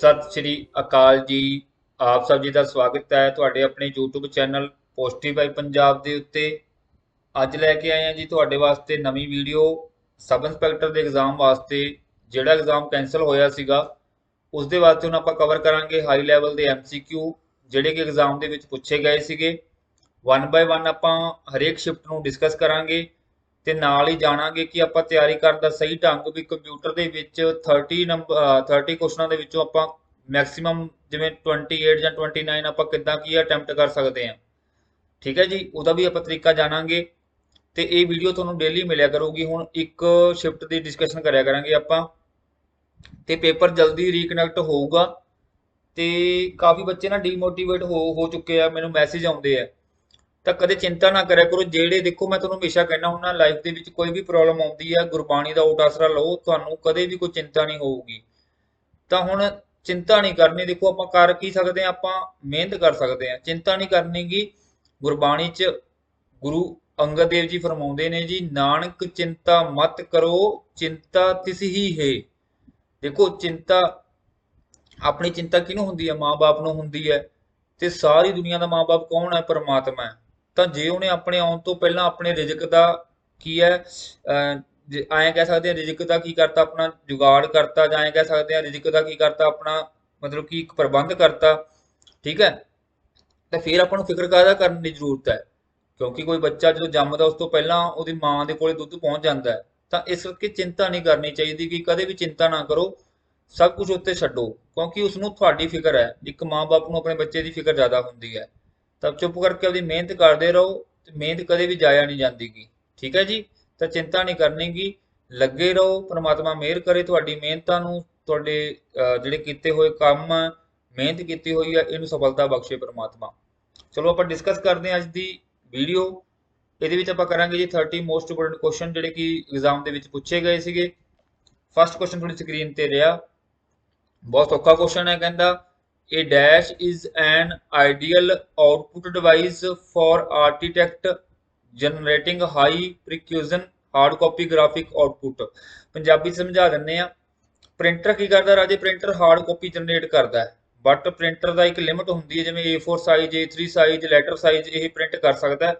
ਸਤਿ ਸ਼੍ਰੀ ਅਕਾਲ ਜੀ। ਆਪ ਸਭ ਜੀ ਦਾ ਸਵਾਗਤ ਹੈ ਤੁਹਾਡੇ ਆਪਣੇ YouTube channel positive vibe Punjab ਦੇ ਉੱਤੇ। ਅੱਜ ਲੈ ਕੇ ਆਏ ਹਾਂ ਜੀ ਤੁਹਾਡੇ ਵਾਸਤੇ ਨਵੀਂ ਵੀਡੀਓ ਸਬ ਇੰਸਪੈਕਟਰ ਦੇ ਐਗਜ਼ਾਮ ਵਾਸਤੇ। ਜਿਹੜਾ ਐਗਜ਼ਾਮ ਕੈਂਸਲ ਹੋਇਆ ਸੀਗਾ ਉਸ ਦੇ ਵਾਸਤੇ ਹੁਣ ਆਪਾਂ ਕਵਰ ਕਰਾਂਗੇ ਹਾਈ ਲੈਵਲ ਦੇ MCQ ਜਿਹੜੇ ਕਿ ਐਗਜ਼ਾਮ ਦੇ ਵਿੱਚ ਪੁੱਛੇ ਗਏ ਸੀਗੇ। 1 ਬਾਏ 1 ਆਪਾਂ ਹਰੇਕ ਸ਼ਿਫਟ ਨੂੰ ਡਿਸਕਸ ਕਰਾਂਗੇ ਤੇ ਨਾਲ ਹੀ ਜਾਣਾਂਗੇ ਕਿ ਆਪਾਂ ਤਿਆਰੀ ਕਰਨ ਦਾ ਸਹੀ ਢੰਗ ਵੀ ਕੰਪਿਊਟਰ ਦੇ ਵਿੱਚ 30 ਕੁਐਸਚਨਾਂ ਦੇ ਵਿੱਚੋਂ ਆਪਾਂ ਮੈਕਸਿਮਮ ਜਿਵੇਂ 28 ਜਾਂ 29 ਆਪਾਂ ਕਿੱਦਾਂ ਕੀ ਅਟੈਂਪਟ ਕਰ ਸਕਦੇ ਹਾਂ। ਠੀਕ ਹੈ ਜੀ, ਉਹਦਾ ਵੀ ਆਪਾਂ ਤਰੀਕਾ ਜਾਣਾਂਗੇ ਤੇ ਇਹ ਵੀਡੀਓ ਤੁਹਾਨੂੰ ਡੇਲੀ ਮਿਲਿਆ ਕਰੂਗੀ। ਹੁਣ ਇੱਕ ਸ਼ਿਫਟ ਦੀ ਡਿਸਕਸ਼ਨ ਕਰਿਆ ਕਰਾਂਗੇ ਆਪਾਂ ਤੇ ਪੇਪਰ ਜਲਦੀ ਰੀਕਨੈਕਟ ਹੋਊਗਾ। ਤੇ ਕਾਫੀ ਬੱਚੇ ਨਾ ਡੀਮੋਟੀਵੇਟ ਹੋ ਚੁੱਕੇ ਆ, ਮੈਨੂੰ ਮੈਸੇਜ ਆਉਂਦੇ ਆ। ਤਾਂ ਕਦੇ ਚਿੰਤਾ ਨਾ ਕਰਿਆ ਕਰੋ। ਜਿਹੜੇ ਦੇਖੋ ਮੈਂ ਤੁਹਾਨੂੰ ਹਮੇਸ਼ਾ ਕਹਿਣਾ ਹੁੰਦਾ ਲਾਈਫ ਦੇ ਵਿੱਚ ਕੋਈ ਵੀ ਪ੍ਰੋਬਲਮ ਆਉਂਦੀ ਹੈ ਗੁਰਬਾਣੀ ਦਾ ਓਟ ਆਸਰਾ ਲਓ, ਤੁਹਾਨੂੰ ਕਦੇ ਵੀ ਕੋਈ ਚਿੰਤਾ ਨਹੀਂ ਹੋਊਗੀ। ਤਾਂ ਹੁਣ ਚਿੰਤਾ ਨਹੀਂ ਕਰਨੀ। ਦੇਖੋ ਆਪਾਂ ਕਰ ਕੀ ਸਕਦੇ ਹਾਂ, ਆਪਾਂ ਮਿਹਨਤ ਕਰ ਸਕਦੇ ਹਾਂ, ਚਿੰਤਾ ਨਹੀਂ ਕਰਨੀ ਗੀ। ਗੁਰਬਾਣੀ 'ਚ ਗੁਰੂ ਅੰਗਦ ਦੇਵ ਜੀ ਫਰਮਾਉਂਦੇ ਨੇ ਜੀ, ਨਾਨਕ ਚਿੰਤਾ ਮਤ ਕਰੋ ਚਿੰਤਾ ਤਿਸ ਹੀ ਹੈ। ਦੇਖੋ ਚਿੰਤਾ, ਆਪਣੀ ਚਿੰਤਾ ਕਿਹਨੂੰ ਹੁੰਦੀ ਹੈ? ਮਾਂ-ਬਾਪ ਨੂੰ ਹੁੰਦੀ ਹੈ। ਤੇ ਸਾਰੀ ਦੁਨੀਆ ਦਾ ਮਾਂ-ਬਾਪ ਕੌਣ ਹੈ? ਪਰਮਾਤਮਾ ਹੈ। ਤਾਂ ਜੇ ਉਹਨੇ ਆਪਣੇ ਆਉਣ ਤੋਂ ਪਹਿਲਾਂ ਆਪਣੇ ਰਿਜ਼ਕ ਦਾ ਕੀ ਹੈ, ਐਂ ਕਹਿ ਸਕਦੇ ਹਾਂ ਰਿਜ਼ਕ ਦਾ ਕੀ ਕਰਤਾ, ਆਪਣਾ ਜੁਗਾੜ ਕਰਤਾ, ਜਾਂ ਐਂ ਕਹਿ ਸਕਦੇ ਹਾਂ ਰਿਜ਼ਕ ਦਾ ਕੀ ਕਰਤਾ, ਆਪਣਾ ਮਤਲਬ ਕਿ ਇੱਕ ਪ੍ਰਬੰਧ ਕਰਤਾ। ਠੀਕ ਹੈ, ਤਾਂ ਫਿਰ ਆਪਾਂ ਨੂੰ ਫਿਕਰ ਕਾਹਦਾ ਕਰਨ ਦੀ ਜ਼ਰੂਰਤ ਹੈ? ਕਿਉਂਕਿ ਕੋਈ ਬੱਚਾ ਜਦੋਂ ਜੰਮਦਾ ਉਸ ਤੋਂ ਪਹਿਲਾਂ ਉਹਦੀ ਮਾਂ ਦੇ ਕੋਲੇ ਦੁੱਧ ਪਹੁੰਚ ਜਾਂਦਾ ਹੈ। ਤਾਂ ਇਸ ਕਰਕੇ ਚਿੰਤਾ ਨਹੀਂ ਕਰਨੀ ਚਾਹੀਦੀ ਕਿ ਕਦੇ ਵੀ ਚਿੰਤਾ ਨਾ ਕਰੋ, ਸਭ ਕੁਝ ਉੱਤੇ ਛੱਡੋ, ਕਿਉਂਕਿ ਉਸਨੂੰ ਤੁਹਾਡੀ ਫਿਕਰ ਹੈ। ਇੱਕ ਮਾਂ-ਬਾਪ ਨੂੰ ਆਪਣੇ ਬੱਚੇ ਦੀ ਫਿਕਰ ਜ਼ਿਆਦਾ ਹੁੰਦੀ ਹੈ। ਤਾਂ ਚੁੱਪ ਕਰਕੇ ਆਪਣੀ ਮਿਹਨਤ ਕਰਦੇ ਰਹੋ ਤੇ ਮਿਹਨਤ ਕਦੇ ਵੀ ਜਾਇਆ ਨਹੀਂ ਜਾਂਦੀ ਗੀ। ਠੀਕ ਹੈ ਜੀ, ਤਾਂ ਚਿੰਤਾ ਨਹੀਂ ਕਰਨੀ ਗੀ, ਲੱਗੇ ਰਹੋ। ਪ੍ਰਮਾਤਮਾ ਮਿਹਰ ਕਰੇ ਤੁਹਾਡੀ ਮਿਹਨਤਾਂ ਨੂੰ, ਤੁਹਾਡੇ ਜਿਹੜੇ ਕੀਤੇ ਹੋਏ ਕੰਮ ਆ, ਮਿਹਨਤ ਕੀਤੀ ਹੋਈ ਆ, ਇਹਨੂੰ ਸਫਲਤਾ ਬਖਸ਼ੇ ਪ੍ਰਮਾਤਮਾ। ਚਲੋ ਆਪਾਂ ਡਿਸਕਸ ਕਰਦੇ ਹਾਂ ਅੱਜ ਦੀ ਵੀਡੀਓ। ਇਹਦੇ ਵਿੱਚ ਆਪਾਂ ਕਰਾਂਗੇ ਜੀ 30 ਮੋਸਟ ਇੰਪੋਰਟੈਂਟ ਕੁਐਸਚਨ ਜਿਹੜੇ ਕਿ ਐਗਜ਼ਾਮ ਦੇ ਵਿੱਚ ਪੁੱਛੇ ਗਏ ਸੀਗੇ। ਫਸਟ ਕੁਐਸਚਨ ਤੁਹਾਡੀ ਸਕਰੀਨ ਤੇ ਰਿਹਾ, ਬਹੁਤ ਔਖਾ ਕੁਐਸਚਨ ਹੈ। ਕਹਿੰਦਾ A dash is an ideal output device for architect generating high precision hard copy graphic output। Punjabi ਸਮਝਾ ਦਿੰਨੇ ਆ। ਪ੍ਰਿੰਟਰ ਕੀ ਕਰਦਾ ਰਾਜੇ? ਪ੍ਰਿੰਟਰ ਹਾਰਡ ਕਾਪੀ ਜਨਰੇਟ ਕਰਦਾ ਹੈ, ਬਟ ਪ੍ਰਿੰਟਰ ਦਾ ਇੱਕ ਲਿਮਿਟ ਹੁੰਦੀ ਹੈ, ਜਿਵੇਂ A4 size, A3 size, letter size ਇਹ ਪ੍ਰਿੰਟ ਕਰ ਸਕਦਾ ਹੈ।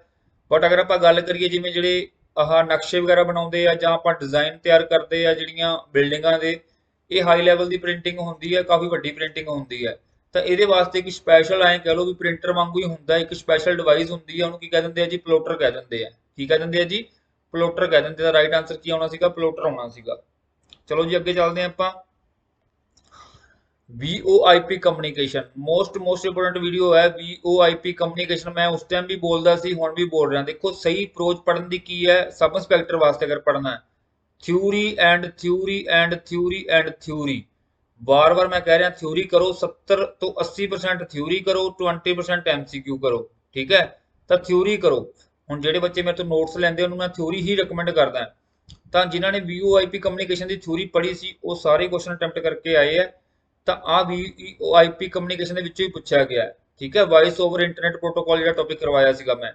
ਬਟ ਅਗਰ ਆਪਾਂ ਗੱਲ ਕਰੀਏ ਜਿਵੇਂ ਜਿਹੜੇ ਆਹ ਨਕਸ਼ੇ ਵਗੈਰਾ ਬਣਾਉਂਦੇ ਆ ਜਾਂ ਆਪਾਂ ਡਿਜ਼ਾਈਨ ਤਿਆਰ ਕਰਦੇ ਆ ਜਿਹੜੀਆਂ ਬਿਲਡਿੰਗਾਂ ਦੇ, ਇਹ ਹਾਈ ਲੈਵਲ ਦੀ ਪ੍ਰਿੰਟਿੰਗ ਹੁੰਦੀ ਹੈ, ਕਾਫੀ ਵੱਡੀ ਪ੍ਰਿੰਟਿੰਗ ਹੁੰਦੀ ਹੈ। ਤਾਂ ਇਹਦੇ ਵਾਸਤੇ ਇੱਕ ਸਪੈਸ਼ਲ ਐਂ ਕਹਿ ਲਓ ਵੀ ਪ੍ਰਿੰਟਰ ਵਾਂਗੂ ਹੀ ਹੁੰਦਾ, ਇੱਕ ਸਪੈਸ਼ਲ ਡਿਵਾਈਸ ਹੁੰਦੀ ਹੈ, ਉਹਨੂੰ ਕੀ ਕਹਿ ਦਿੰਦੇ ਆ ਜੀ? ਪਲੋਟਰ ਕਹਿ ਦਿੰਦੇ ਆ। ਕੀ ਕਹਿ ਦਿੰਦੇ ਆ ਜੀ? ਪਲੋਟਰ ਕਹਿ ਦਿੰਦੇ ਆ। ਰਾਈਟ ਆਨਸਰ ਕੀ ਆਉਣਾ ਸੀਗਾ? ਪਲੋਟਰ ਆਉਣਾ ਸੀਗਾ। ਚਲੋ ਜੀ ਅੱਗੇ ਚੱਲਦੇ ਹਾਂ ਆਪਾਂ। VoIP communication most important video ਹੈ। VoIP ਕਮਿਊਨੀਕੇਸ਼ਨ ਮੈਂ ਉਸ ਟਾਈਮ ਵੀ ਬੋਲਦਾ ਸੀ, ਹੁਣ ਵੀ ਬੋਲ ਰਿਹਾ। ਦੇਖੋ ਸਹੀ ਅਪਰੋਚ ਪੜਨ ਦੀ ਕੀ ਹੈ ਸਬ ਇੰਸਪੈਕਟਰ ਵਾਸਤੇ ਅਗਰ ਪੜਨਾ ਹੈ, theory and theory and theory and theory. ਬਾਰ-ਬਾਰ ਮੈਂ ਕਹਿ ਰਿਹਾ ਥਿਊਰੀ ਕਰੋ, 70 ਤੋਂ 80% ਥਿਊਰੀ ਕਰੋ, 20% MCQ ਕਰੋ। ਠੀਕ ਹੈ, ਤਾਂ ਥਿਊਰੀ ਕਰੋ। ਹੁਣ ਜਿਹੜੇ ਬੱਚੇ ਮੇਰੇ ਤੋਂ ਨੋਟਸ ਲੈਂਦੇ ਉਹਨੂੰ ਮੈਂ ਥਿਊਰੀ ਹੀ ਰეკਮੈਂਡ ਕਰਦਾ। ਤਾਂ ਜਿਨ੍ਹਾਂ ਨੇ VoIP ਕਮਿਊਨੀਕੇਸ਼ਨ ਦੀ ਥਿਊਰੀ ਪੜ੍ਹੀ ਸੀ ਉਹ ਸਾਰੇ ਕੁਐਸਚਨ ਅਟੈਂਪਟ ਕਰਕੇ ਆਏ ਆ। ਤਾਂ ਆ VoIP ਕਮਿਊਨੀਕੇਸ਼ਨ ਦੇ ਵਿੱਚੋਂ ਹੀ ਪੁੱਛਿਆ ਗਿਆ ਹੈ। ਠੀਕ ਹੈ, ਵਾਇਸ ਓਵਰ ਇੰਟਰਨੈਟ ਪ੍ਰੋਟੋਕਾਲ ਜਿਹੜਾ ਟੌਪਿਕ ਕਰਵਾਇਆ ਸੀਗਾ ਮੈਂ।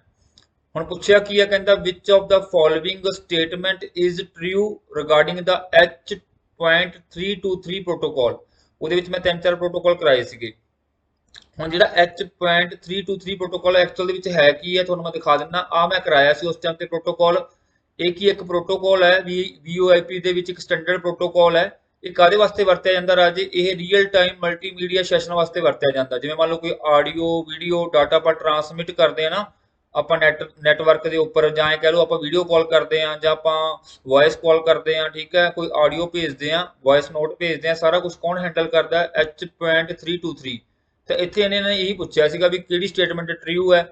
ਹੁਣ ਪੁੱਛਿਆ ਕੀ ਹੈ? ਕਹਿੰਦਾ which of the following statement is true regarding the H.323 protocol. ਉਹਦੇ ਵਿੱਚ ਮੈਂ 3-4 ਪ੍ਰੋਟੋਕਾਲ ਕਰਾਏ ਸੀਗੇ। ਹੁਣ ਜਿਹੜਾ H.323 ਪ੍ਰੋਟੋਕਾਲ ਐਕਚੁਅਲ ਦੇ ਵਿੱਚ ਹੈ ਕੀ ਹੈ ਤੁਹਾਨੂੰ ਮੈਂ ਦਿਖਾ ਦਿੰਦਾ। ਆ ਮੈਂ ਕਰਾਇਆ ਸੀ ਉਸ ਟਾਈਮ ਤੇ ਪ੍ਰੋਟੋਕਾਲ। ਇਹ ਕੀ ਇੱਕ ਪ੍ਰੋਟੋਕਾਲ ਹੈ, VoIP ਦੇ ਵਿੱਚ ਇੱਕ ਸਟੈਂਡਰਡ ਪ੍ਰੋਟੋਕਾਲ ਹੈ। ਇਹ ਕਾਹਦੇ ਵਾਸਤੇ ਵਰਤਿਆ ਜਾਂਦਾ ਰਾਜੇ? ਇਹ ਰੀਅਲ ਟਾਈਮ ਮਲਟੀਮੀਡੀਆ ਸੈਸ਼ਨ ਵਾਸਤੇ ਵਰਤਿਆ ਜਾਂਦਾ। ਜਿਵੇਂ ਮੰਨ ਲਓ ਕੋਈ ਆਡੀਓ ਵੀਡੀਓ ਡਾਟਾ ਆਪਾਂ ਟਰਾਂਸਮਿਟ ਕਰਦੇ ਆ ਨਾ, ਆਪਾਂ ਨੈਟਵਰਕ ਦੇ ਉੱਪਰ, ਜਾਂ ਇਹ ਕਹਿ ਲਓ ਆਪਾਂ ਵੀਡੀਓ ਕਾਲ ਕਰਦੇ ਆ ਜਾਂ ਆਪਾਂ ਵੌਇਸ ਕਾਲ ਕਰਦੇ ਆ। ਠੀਕ ਹੈ, ਕੋਈ ਆਡੀਓ ਭੇਜਦੇ ਆ, ਵੌਇਸ ਨੋਟ ਭੇਜਦੇ ਆ, ਸਾਰਾ ਕੁਝ ਕੌਣ ਹੈਂਡਲ ਕਰਦਾ? H.323। ਤਾਂ ਇੱਥੇ ਇਹਨਾਂ ਨੇ ਇਹੀ ਪੁੱਛਿਆ ਸੀਗਾ ਵੀ ਕਿਹੜੀ ਸਟੇਟਮੈਂਟ ਟਰੂ ਹੈ।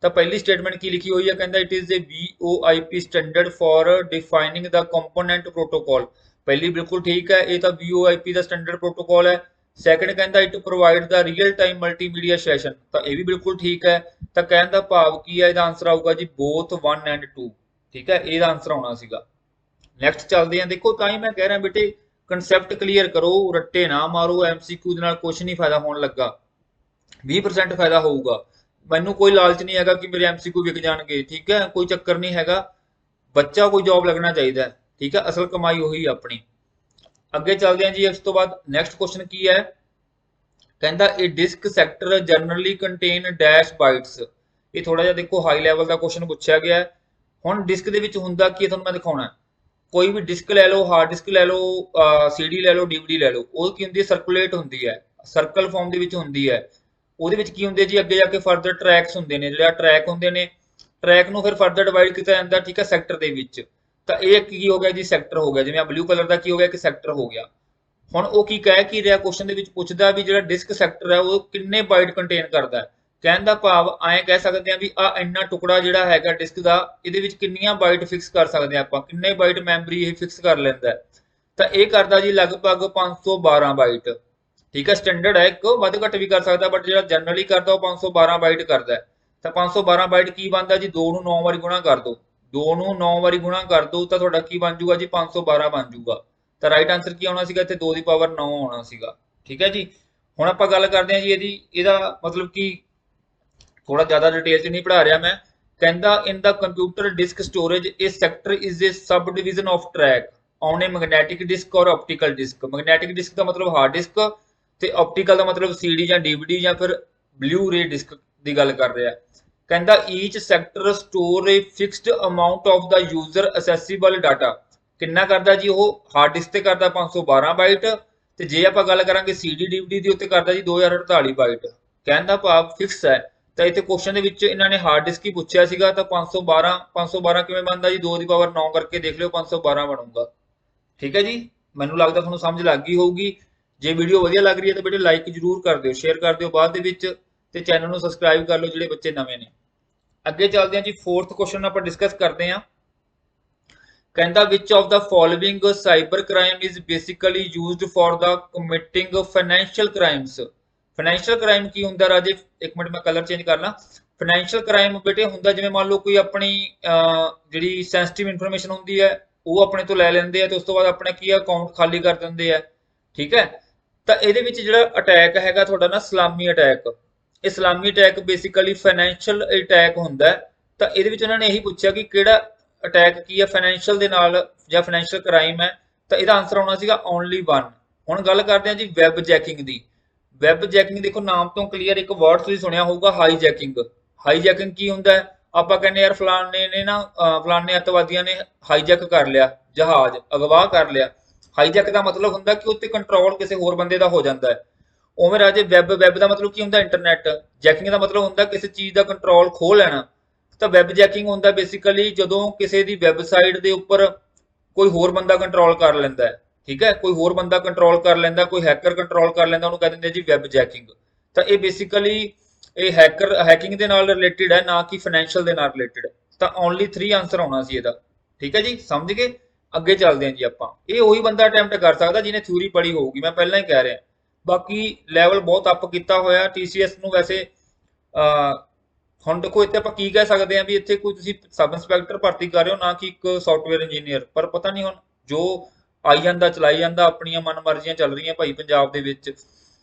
ਤਾਂ ਪਹਿਲੀ ਸਟੇਟਮੈਂਟ ਕੀ ਲਿਖੀ ਹੋਈ ਹੈ? ਕਹਿੰਦਾ it is a VoIP standard for defining the component protocol. ਪਹਿਲੀ ਬਿਲਕੁਲ ਠੀਕ ਹੈ, ਇਹ ਤਾਂ VoIP ਦਾ ਸਟੈਂਡਰਡ ਪ੍ਰੋਟੋਕਾਲ ਹੈ। ਸੈਕੰਡ ਕਹਿੰਦਾ it provide the real time multimedia session, ਤਾਂ ਇਹ ਵੀ ਬਿਲਕੁਲ ਠੀਕ ਹੈ। ਤਾਂ ਕਹਿਣ ਦਾ ਭਾਵ ਕੀ ਹੈ? ਇਹਦਾ ਆਨਸਰ ਆਊਗਾ ਜੀ ਬੋਥ 1 ਐਂਡ 2। ਠੀਕ ਹੈ, ਇਹਦਾ ਆਨਸਰ ਆਉਣਾ ਸੀਗਾ। ਨੈਕਸਟ ਚੱਲਦੇ ਹਾਂ। ਦੇਖੋ ਤਾਂ ਹੀ ਮੈਂ ਕਹਿ ਰਿਹਾ ਬੇਟੇ ਕਨਸੈਪਟ ਕਲੀਅਰ ਕਰੋ, ਰੱਟੇ ਨਾ ਮਾਰੋ। MCQ ਦੇ ਨਾਲ ਕੁਝ ਨਹੀਂ ਫਾਇਦਾ ਹੋਣ ਲੱਗਾ, 20% ਫਾਇਦਾ ਹੋਊਗਾ। ਮੈਨੂੰ ਕੋਈ ਲਾਲਚ ਨਹੀਂ ਹੈਗਾ ਕਿ ਮੇਰੇ MCQ ਵਿਕ ਜਾਣਗੇ। ਠੀਕ ਹੈ, ਕੋਈ ਚੱਕਰ ਨਹੀਂ ਹੈਗਾ। ਬੱਚਾ ਕੋਈ ਜੌਬ ਲੱਗਣਾ ਚਾਹੀਦਾ ਹੈ। ਠੀਕ ਹੈ, ਅਸਲ ਕਮਾਈ ਉਹੀ ਆਪਣੀ। ਅੱਗੇ ਚੱਲਦੇ ਹਾਂ ਜੀ। ਇਸ ਤੋਂ ਬਾਅਦ ਨੈਕਸਟ ਕੁਐਸਚਨ ਕੀ ਹੈ? ਕਹਿੰਦਾ ਇਹ disk sector generally contain dash bytes. ਇਹ ਥੋੜਾ ਜਿਹਾ ਦੇਖੋ ਹਾਈ ਲੈਵਲ ਦਾ ਕੁਐਸਚਨ ਪੁੱਛਿਆ ਗਿਆ ਹੈ। ਹੁਣ ਡਿਸਕ ਦੇ ਵਿੱਚ ਹੁੰਦਾ ਕੀ ਹੈ ਤੁਹਾਨੂੰ ਮੈਂ ਦਿਖਾਉਣਾ। ਕੋਈ ਵੀ ਡਿਸਕ ਲੈ ਲਓ, ਹਾਰਡ ਡਿਸਕ ਲੈ ਲਓ, ਸੀਡੀ ਲੈ ਲਓ, ਡੀਵੀਡੀ ਲੈ ਲਓ, ਉਹ ਕੀ ਹੁੰਦੀ ਹੈ, ਸਰਕੂਲੇਟ ਹੁੰਦੀ ਹੈ, ਸਰਕਲ ਫਾਰਮ ਦੇ ਵਿੱਚ ਹੁੰਦੀ ਹੈ। ਉਹਦੇ ਵਿੱਚ ਕੀ ਹੁੰਦੇ ਜੀ, ਅੱਗੇ ਜਾ ਕੇ ਫਰਦਰ ਟਰੈਕਸ ਹੁੰਦੇ ਨੇ, ਜਿਹੜੇ ਟਰੈਕ ਹੁੰਦੇ ਨੇ, ਟਰੈਕ ਨੂੰ ਫਿਰ ਫਰਦਰ ਡਿਵਾਈਡ ਕੀਤਾ ਜਾਂਦਾ, ਠੀਕ ਹੈ, ਸੈਕਟਰ ਦੇ ਵਿੱਚ। ਤਾਂ ਇਹ ਕੀ ਹੋ ਗਿਆ ਜੀ, ਸੈਕਟਰ ਹੋ ਗਿਆ। ਜਿਵੇਂ ਆ ਬਲੂ ਕਲਰ ਦਾ ਕੀ ਹੋ ਗਿਆ, ਕਿ ਸੈਕਟਰ ਹੋ ਗਿਆ। ਹੁਣ ਉਹ ਕੀ ਕਹਿ ਕੀ ਰਿਹਾ, ਕੁਐਸਚਨ ਦੇ ਵਿੱਚ ਪੁੱਛਦਾ ਵੀ ਜਿਹੜਾ ਡਿਸਕ ਸੈਕਟਰ ਹੈ ਉਹ ਕਿੰਨੇ ਬਾਈਟ ਕੰਟੇਨ ਕਰਦਾ ਹੈ। ਕਹਿਣ ਦਾ ਭਾਵ ਐਂ ਕਹਿ ਸਕਦੇ ਆ ਵੀ ਆ ਇੰਨਾ ਟੁਕੜਾ ਜਿਹੜਾ ਹੈਗਾ ਡਿਸਕ ਦਾ, ਇਹਦੇ ਵਿੱਚ ਕਿੰਨੀਆਂ ਬਾਈਟ ਫਿਕਸ ਕਰ ਸਕਦੇ ਆ ਆਪਾਂ, ਕਿੰਨੇ ਬਾਈਟ ਮੈਮਰੀ ਇਹ ਫਿਕਸ ਕਰ ਲੈਂਦਾ। ਤਾਂ ਇਹ ਕਰਦਾ ਜੀ ਲਗਭਗ 512 ਬਾਈਟ, ਠੀਕ ਹੈ। ਸਟੈਂਡਰਡ ਹੈ, ਇੱਕ ਵੱਧ ਘੱਟ ਵੀ ਕਰ ਸਕਦਾ, ਬਟ ਜਿਹੜਾ ਜਨਰਲੀ ਕਰਦਾ ਉਹ 512 ਬਾਈਟ ਕਰਦਾ। ਤਾਂ 512 ਬਾਈਟ ਕੀ ਬਣਦਾ ਜੀ, 2 ਨੂੰ 9 ਵਾਰੀ ਗੁਣਾ ਕਰ ਦਿਓ, 2 ਨੂੰ 9 ਵਾਰੀ ਗੁਣਾ ਕਰ ਦਿਓ ਤਾਂ ਤੁਹਾਡਾ ਕੀ ਬਣ ਜੂਗਾ ਜੀ, 512 ਬਣ ਜੂਗਾ। ਤਾਂ ਰਾਈਟ ਆਂਸਰ ਕੀ ਆਉਣਾ ਸੀਗਾ, ਇੱਥੇ 2 ਦੀ ਪਾਵਰ 9 ਆਉਣਾ ਸੀਗਾ, ਠੀਕ ਹੈ ਜੀ। ਹੁਣ ਆਪਾਂ ਗੱਲ ਕਰਦੇ ਹਾਂ ਜੀ ਇਹਦਾ ਮਤਲਬ ਕਿ ਥੋੜਾ ਜ਼ਿਆਦਾ ਡਿਟੇਲ 'ਚ ਨਹੀਂ ਪੜ੍ਹਾ ਰਿਹਾ ਮੈਂ। ਕਹਿੰਦਾ in the computer disk storage ਇਹ sector is a subdivision of track on a magnetic disk or optical disk. Magnetic disk ਦਾ ਮਤਲਬ ਹਾਰਡ ਡਿਸਕ ਤੇ ਆਪਟੀਕਲ ਦਾ ਮਤਲਬ ਸੀਡੀ ਜਾਂ ਡੀਵੀਡੀ ਜਾਂ ਫਿਰ ਬਲੂ ਰੇ ਡਿਸਕ ਦੀ ਗੱਲ ਕਰ ਰਿਹਾ। ਕਹਿੰਦਾ each sector store a fixed amount of the user accessible data. ਕਿੰਨਾ ਕਰਦਾ ਜੀ ਉਹ, ਹਾਰਡ ਡਿਸਕ ਤੇ ਕਰਦਾ 512 ਬਾਈਟ, ਤੇ ਜੇ ਆਪਾਂ ਗੱਲ ਕਰਾਂਗੇ ਸੀਡੀ ਡੀਵੀਡੀ ਦੀ ਉੱਤੇ ਕਰਦਾ ਜੀ 2048 ਬਾਈਟ। ਕਹਿਣ ਦਾ ਭਾਵ ਫਿਕਸ ਹੈ। ਤਾਂ ਇੱਥੇ ਕੁਐਸਚਨ ਦੇ ਵਿੱਚ ਇਹਨਾਂ ਨੇ ਹਾਰਡ ਡਿਸਕ ਹੀ ਪੁੱਛਿਆ ਸੀਗਾ, ਤਾਂ 512 ਕਿਵੇਂ ਬਣਦਾ ਜੀ, 2 ਦੀ ਪਾਵਰ 9 ਕਰਕੇ ਦੇਖ ਲਿਓ, 512 ਬਣੂਗਾ, ਠੀਕ ਹੈ ਜੀ। ਮੈਨੂੰ ਲੱਗਦਾ ਤੁਹਾਨੂੰ ਸਮਝ ਲੱਗ ਗਈ ਹੋਊਗੀ। ਜੇ ਵੀਡੀਓ ਵਧੀਆ ਲੱਗ ਰਹੀ ਹੈ ਤਾਂ ਬੇਟੇ ਲਾਈਕ ਜ਼ਰੂਰ ਕਰ ਦਿਓ, ਸ਼ੇਅਰ ਕਰ ਦਿਓ ਬਾਅਦ ਦੇ ਵਿੱਚ, ਤੇ ਚੈਨਲ ਨੂੰ ਸਬਸਕ੍ਰਾਈਬ ਕਰ ਲਓ ਜਿਹੜੇ ਬੱਚੇ ਨਵੇਂ ਨੇ। ਅੱਗੇ ਚੱਲਦੇ ਹਾਂ ਜੀ, 4th ਕੁਐਸਚਨ ਆਪਾਂ ਡਿਸਕਸ ਕਰਦੇ ਹਾਂ। ਕਹਿੰਦਾ which of the following cyber crime is basically used for the committing financial crimes. Financial crime ਕੀ ਹੁੰਦਾ ਰਾਜੇ, ਇੱਕ ਮਿੰਟ ਮੈਂ ਕਲਰ ਚੇਂਜ ਕਰ ਲਾਂ। ਫਾਈਨੈਂਸ਼ੀਅਲ ਕ੍ਰਾਈਮ ਬੇਟੇ ਹੁੰਦਾ ਜਿਵੇਂ ਮੰਨ ਲਓ ਕੋਈ ਆਪਣੀ ਜਿਹੜੀ ਸੈਂਸਿਟਿਵ ਇਨਫੋਰਮੇਸ਼ਨ ਹੁੰਦੀ ਹੈ ਉਹ ਆਪਣੇ ਤੋਂ ਲੈ ਲੈਂਦੇ ਆ ਤੇ ਉਸ ਤੋਂ ਬਾਅਦ ਆਪਣਾ ਕੀ ਅਕਾਊਂਟ ਖਾਲੀ ਕਰ ਦਿੰਦੇ ਆ, ਠੀਕ ਹੈ। ਤਾਂ ਇਹਦੇ ਵਿੱਚ ਜਿਹੜਾ ਅਟੈਕ ਹੈਗਾ ਤੁਹਾਡਾ ਨਾ, ਸਲਾਮੀ ਅਟੈਕ। ਇਹ ਸਲਾਮੀ ਅਟੈਕ ਬੇਸਿਕਲੀ ਫਾਈਨੈਂਸ਼ੀਅਲ ਅਟੈਕ ਹੁੰਦਾ। ਤਾਂ ਇਹਦੇ ਵਿੱਚ ਉਹਨਾਂ ਨੇ ਇਹੀ ਪੁੱਛਿਆ ਕਿ ਕਿਹੜਾ ਅਟੈਕ ਕੀ ਹੈ ਫਾਈਨੈਂਸ਼ੀਅਲ ਦੇ ਨਾਲ ਜਾਂ ਫਾਈਨੈਂਸ਼ੀਅਲ ਕ੍ਰਾਈਮ ਹੈ। ਤਾਂ ਇਹਦਾ ਆਨਸਰ ਆਉਣਾ ਸੀਗਾ ਓਨਲੀ 1। ਹੁਣ ਗੱਲ ਕਰਦੇ ਹਾਂ ਜੀ ਵੈਬ ਜੈਕਿੰਗ ਦੀ। ਵੈਬ ਜੈਕਿੰਗ ਦੇਖੋ ਨਾਮ ਤੋਂ ਕਲੀਅਰ, ਇੱਕ ਵਰਡ ਤੁਸੀਂ ਸੁਣਿਆ ਹੋਊਗਾ ਹਾਈ ਜੈਕਿੰਗ। ਹਾਈ ਜੈਕਿੰਗ ਕੀ ਹੁੰਦਾ ਹੈ, ਆਪਾਂ ਕਹਿੰਦੇ ਯਾਰ ਫਲਾਣੇ ਨੇ ਨਾ ਫਲਾਣੇ ਅੱਤਵਾਦੀਆਂ ਨੇ ਹਾਈਜੈਕ ਕਰ ਲਿਆ ਜਹਾਜ਼, ਅਗਵਾ ਕਰ ਲਿਆ। ਹਾਈਜੈਕ ਦਾ ਮਤਲਬ ਹੁੰਦਾ ਕਿ ਉੱਤੇ ਕੰਟਰੋਲ ਕਿਸੇ ਹੋਰ ਬੰਦੇ ਦਾ ਹੋ ਜਾਂਦਾ ਹੈ। ਉਵੇਂ ਰਾਜੇ ਵੈਬ ਦਾ ਮਤਲਬ ਕੀ ਹੁੰਦਾ, ਇੰਟਰਨੈਟ। ਜੈਕਿੰਗ ਦਾ ਮਤਲਬ ਹੁੰਦਾ ਕਿਸੇ ਚੀਜ਼ ਦਾ ਕੰਟਰੋਲ ਖੋਹ ਲੈਣਾ। ਤਾਂ ਵੈਬ ਜੈਕਿੰਗ ਹੁੰਦਾ ਬੇਸਿਕਲੀ ਜਦੋਂ ਕਿਸੇ ਦੀ ਵੈਬਸਾਈਟ ਦੇ ਉੱਪਰ ਕੋਈ ਹੋਰ ਬੰਦਾ ਕੰਟਰੋਲ ਕਰ ਲੈਂਦਾ ਹੈ, ਠੀਕ ਹੈ। ਕੋਈ ਹੋਰ ਬੰਦਾ ਕੰਟਰੋਲ ਕਰ ਲੈਂਦਾ, ਕੋਈ ਹੈਕਰ ਕੰਟਰੋਲ ਕਰ ਲੈਂਦਾ, ਉਹਨੂੰ ਕਹਿ ਦਿੰਦੇ ਜੀ ਵੈਬ ਜੈਕਿੰਗ। ਤਾਂ ਇਹ ਬੇਸਿਕਲੀ ਇਹ ਹੈਕਿੰਗ ਦੇ ਨਾਲ ਰਿਲੇਟਡ ਹੈ, ਨਾ ਕਿ ਫਾਈਨੈਂਸ਼ੀਅਲ ਦੇ ਨਾਲ ਰਿਲੇਟਡ। ਤਾਂ ਓਨਲੀ 3 ਆਨਸਰ ਆਉਣਾ ਸੀ ਇਹਦਾ, ਠੀਕ ਹੈ ਜੀ, ਸਮਝ ਗਏ। ਅੱਗੇ ਚੱਲਦੇ ਹਾਂ ਜੀ ਆਪਾਂ। ਇਹ ਉਹੀ ਬੰਦਾ ਅਟੈਂਪਟ ਕਰ ਸਕਦਾ ਜਿਹਨੇ ਥਿਊਰੀ ਪੜ੍ਹੀ ਹੋਊਗੀ, ਮੈਂ ਪਹਿਲਾਂ ਹੀ ਕਹਿ ਰਿਹਾ। ਬਾਕੀ ਲੈਵਲ ਬਹੁਤ ਅਪ ਕੀਤਾ ਹੋਇਆ TCS ਨੂੰ ਵੈਸੇ। ਹੁਣ ਦੇਖੋ ਇੱਥੇ ਆਪਾਂ ਕੀ ਕਹਿ ਸਕਦੇ ਹਾਂ ਵੀ ਇੱਥੇ ਕੋਈ ਤੁਸੀਂ ਸਬ ਇੰਸਪੈਕਟਰ ਭਰਤੀ ਕਰ ਰਹੇ ਹੋ, ਨਾ ਕਿ ਇੱਕ ਸੌਫਟਵੇਅਰ ਇੰਜੀਨੀਅਰ। ਪਰ ਪਤਾ ਨਹੀਂ ਹੁਣ ਜੋ ਆਈ ਜਾਂਦਾ ਚਲਾਈ ਜਾਂਦਾ, ਆਪਣੀਆਂ ਮਨਮਰਜ਼ੀਆਂ ਚੱਲ ਰਹੀਆਂ ਭਾਈ ਪੰਜਾਬ ਦੇ ਵਿੱਚ।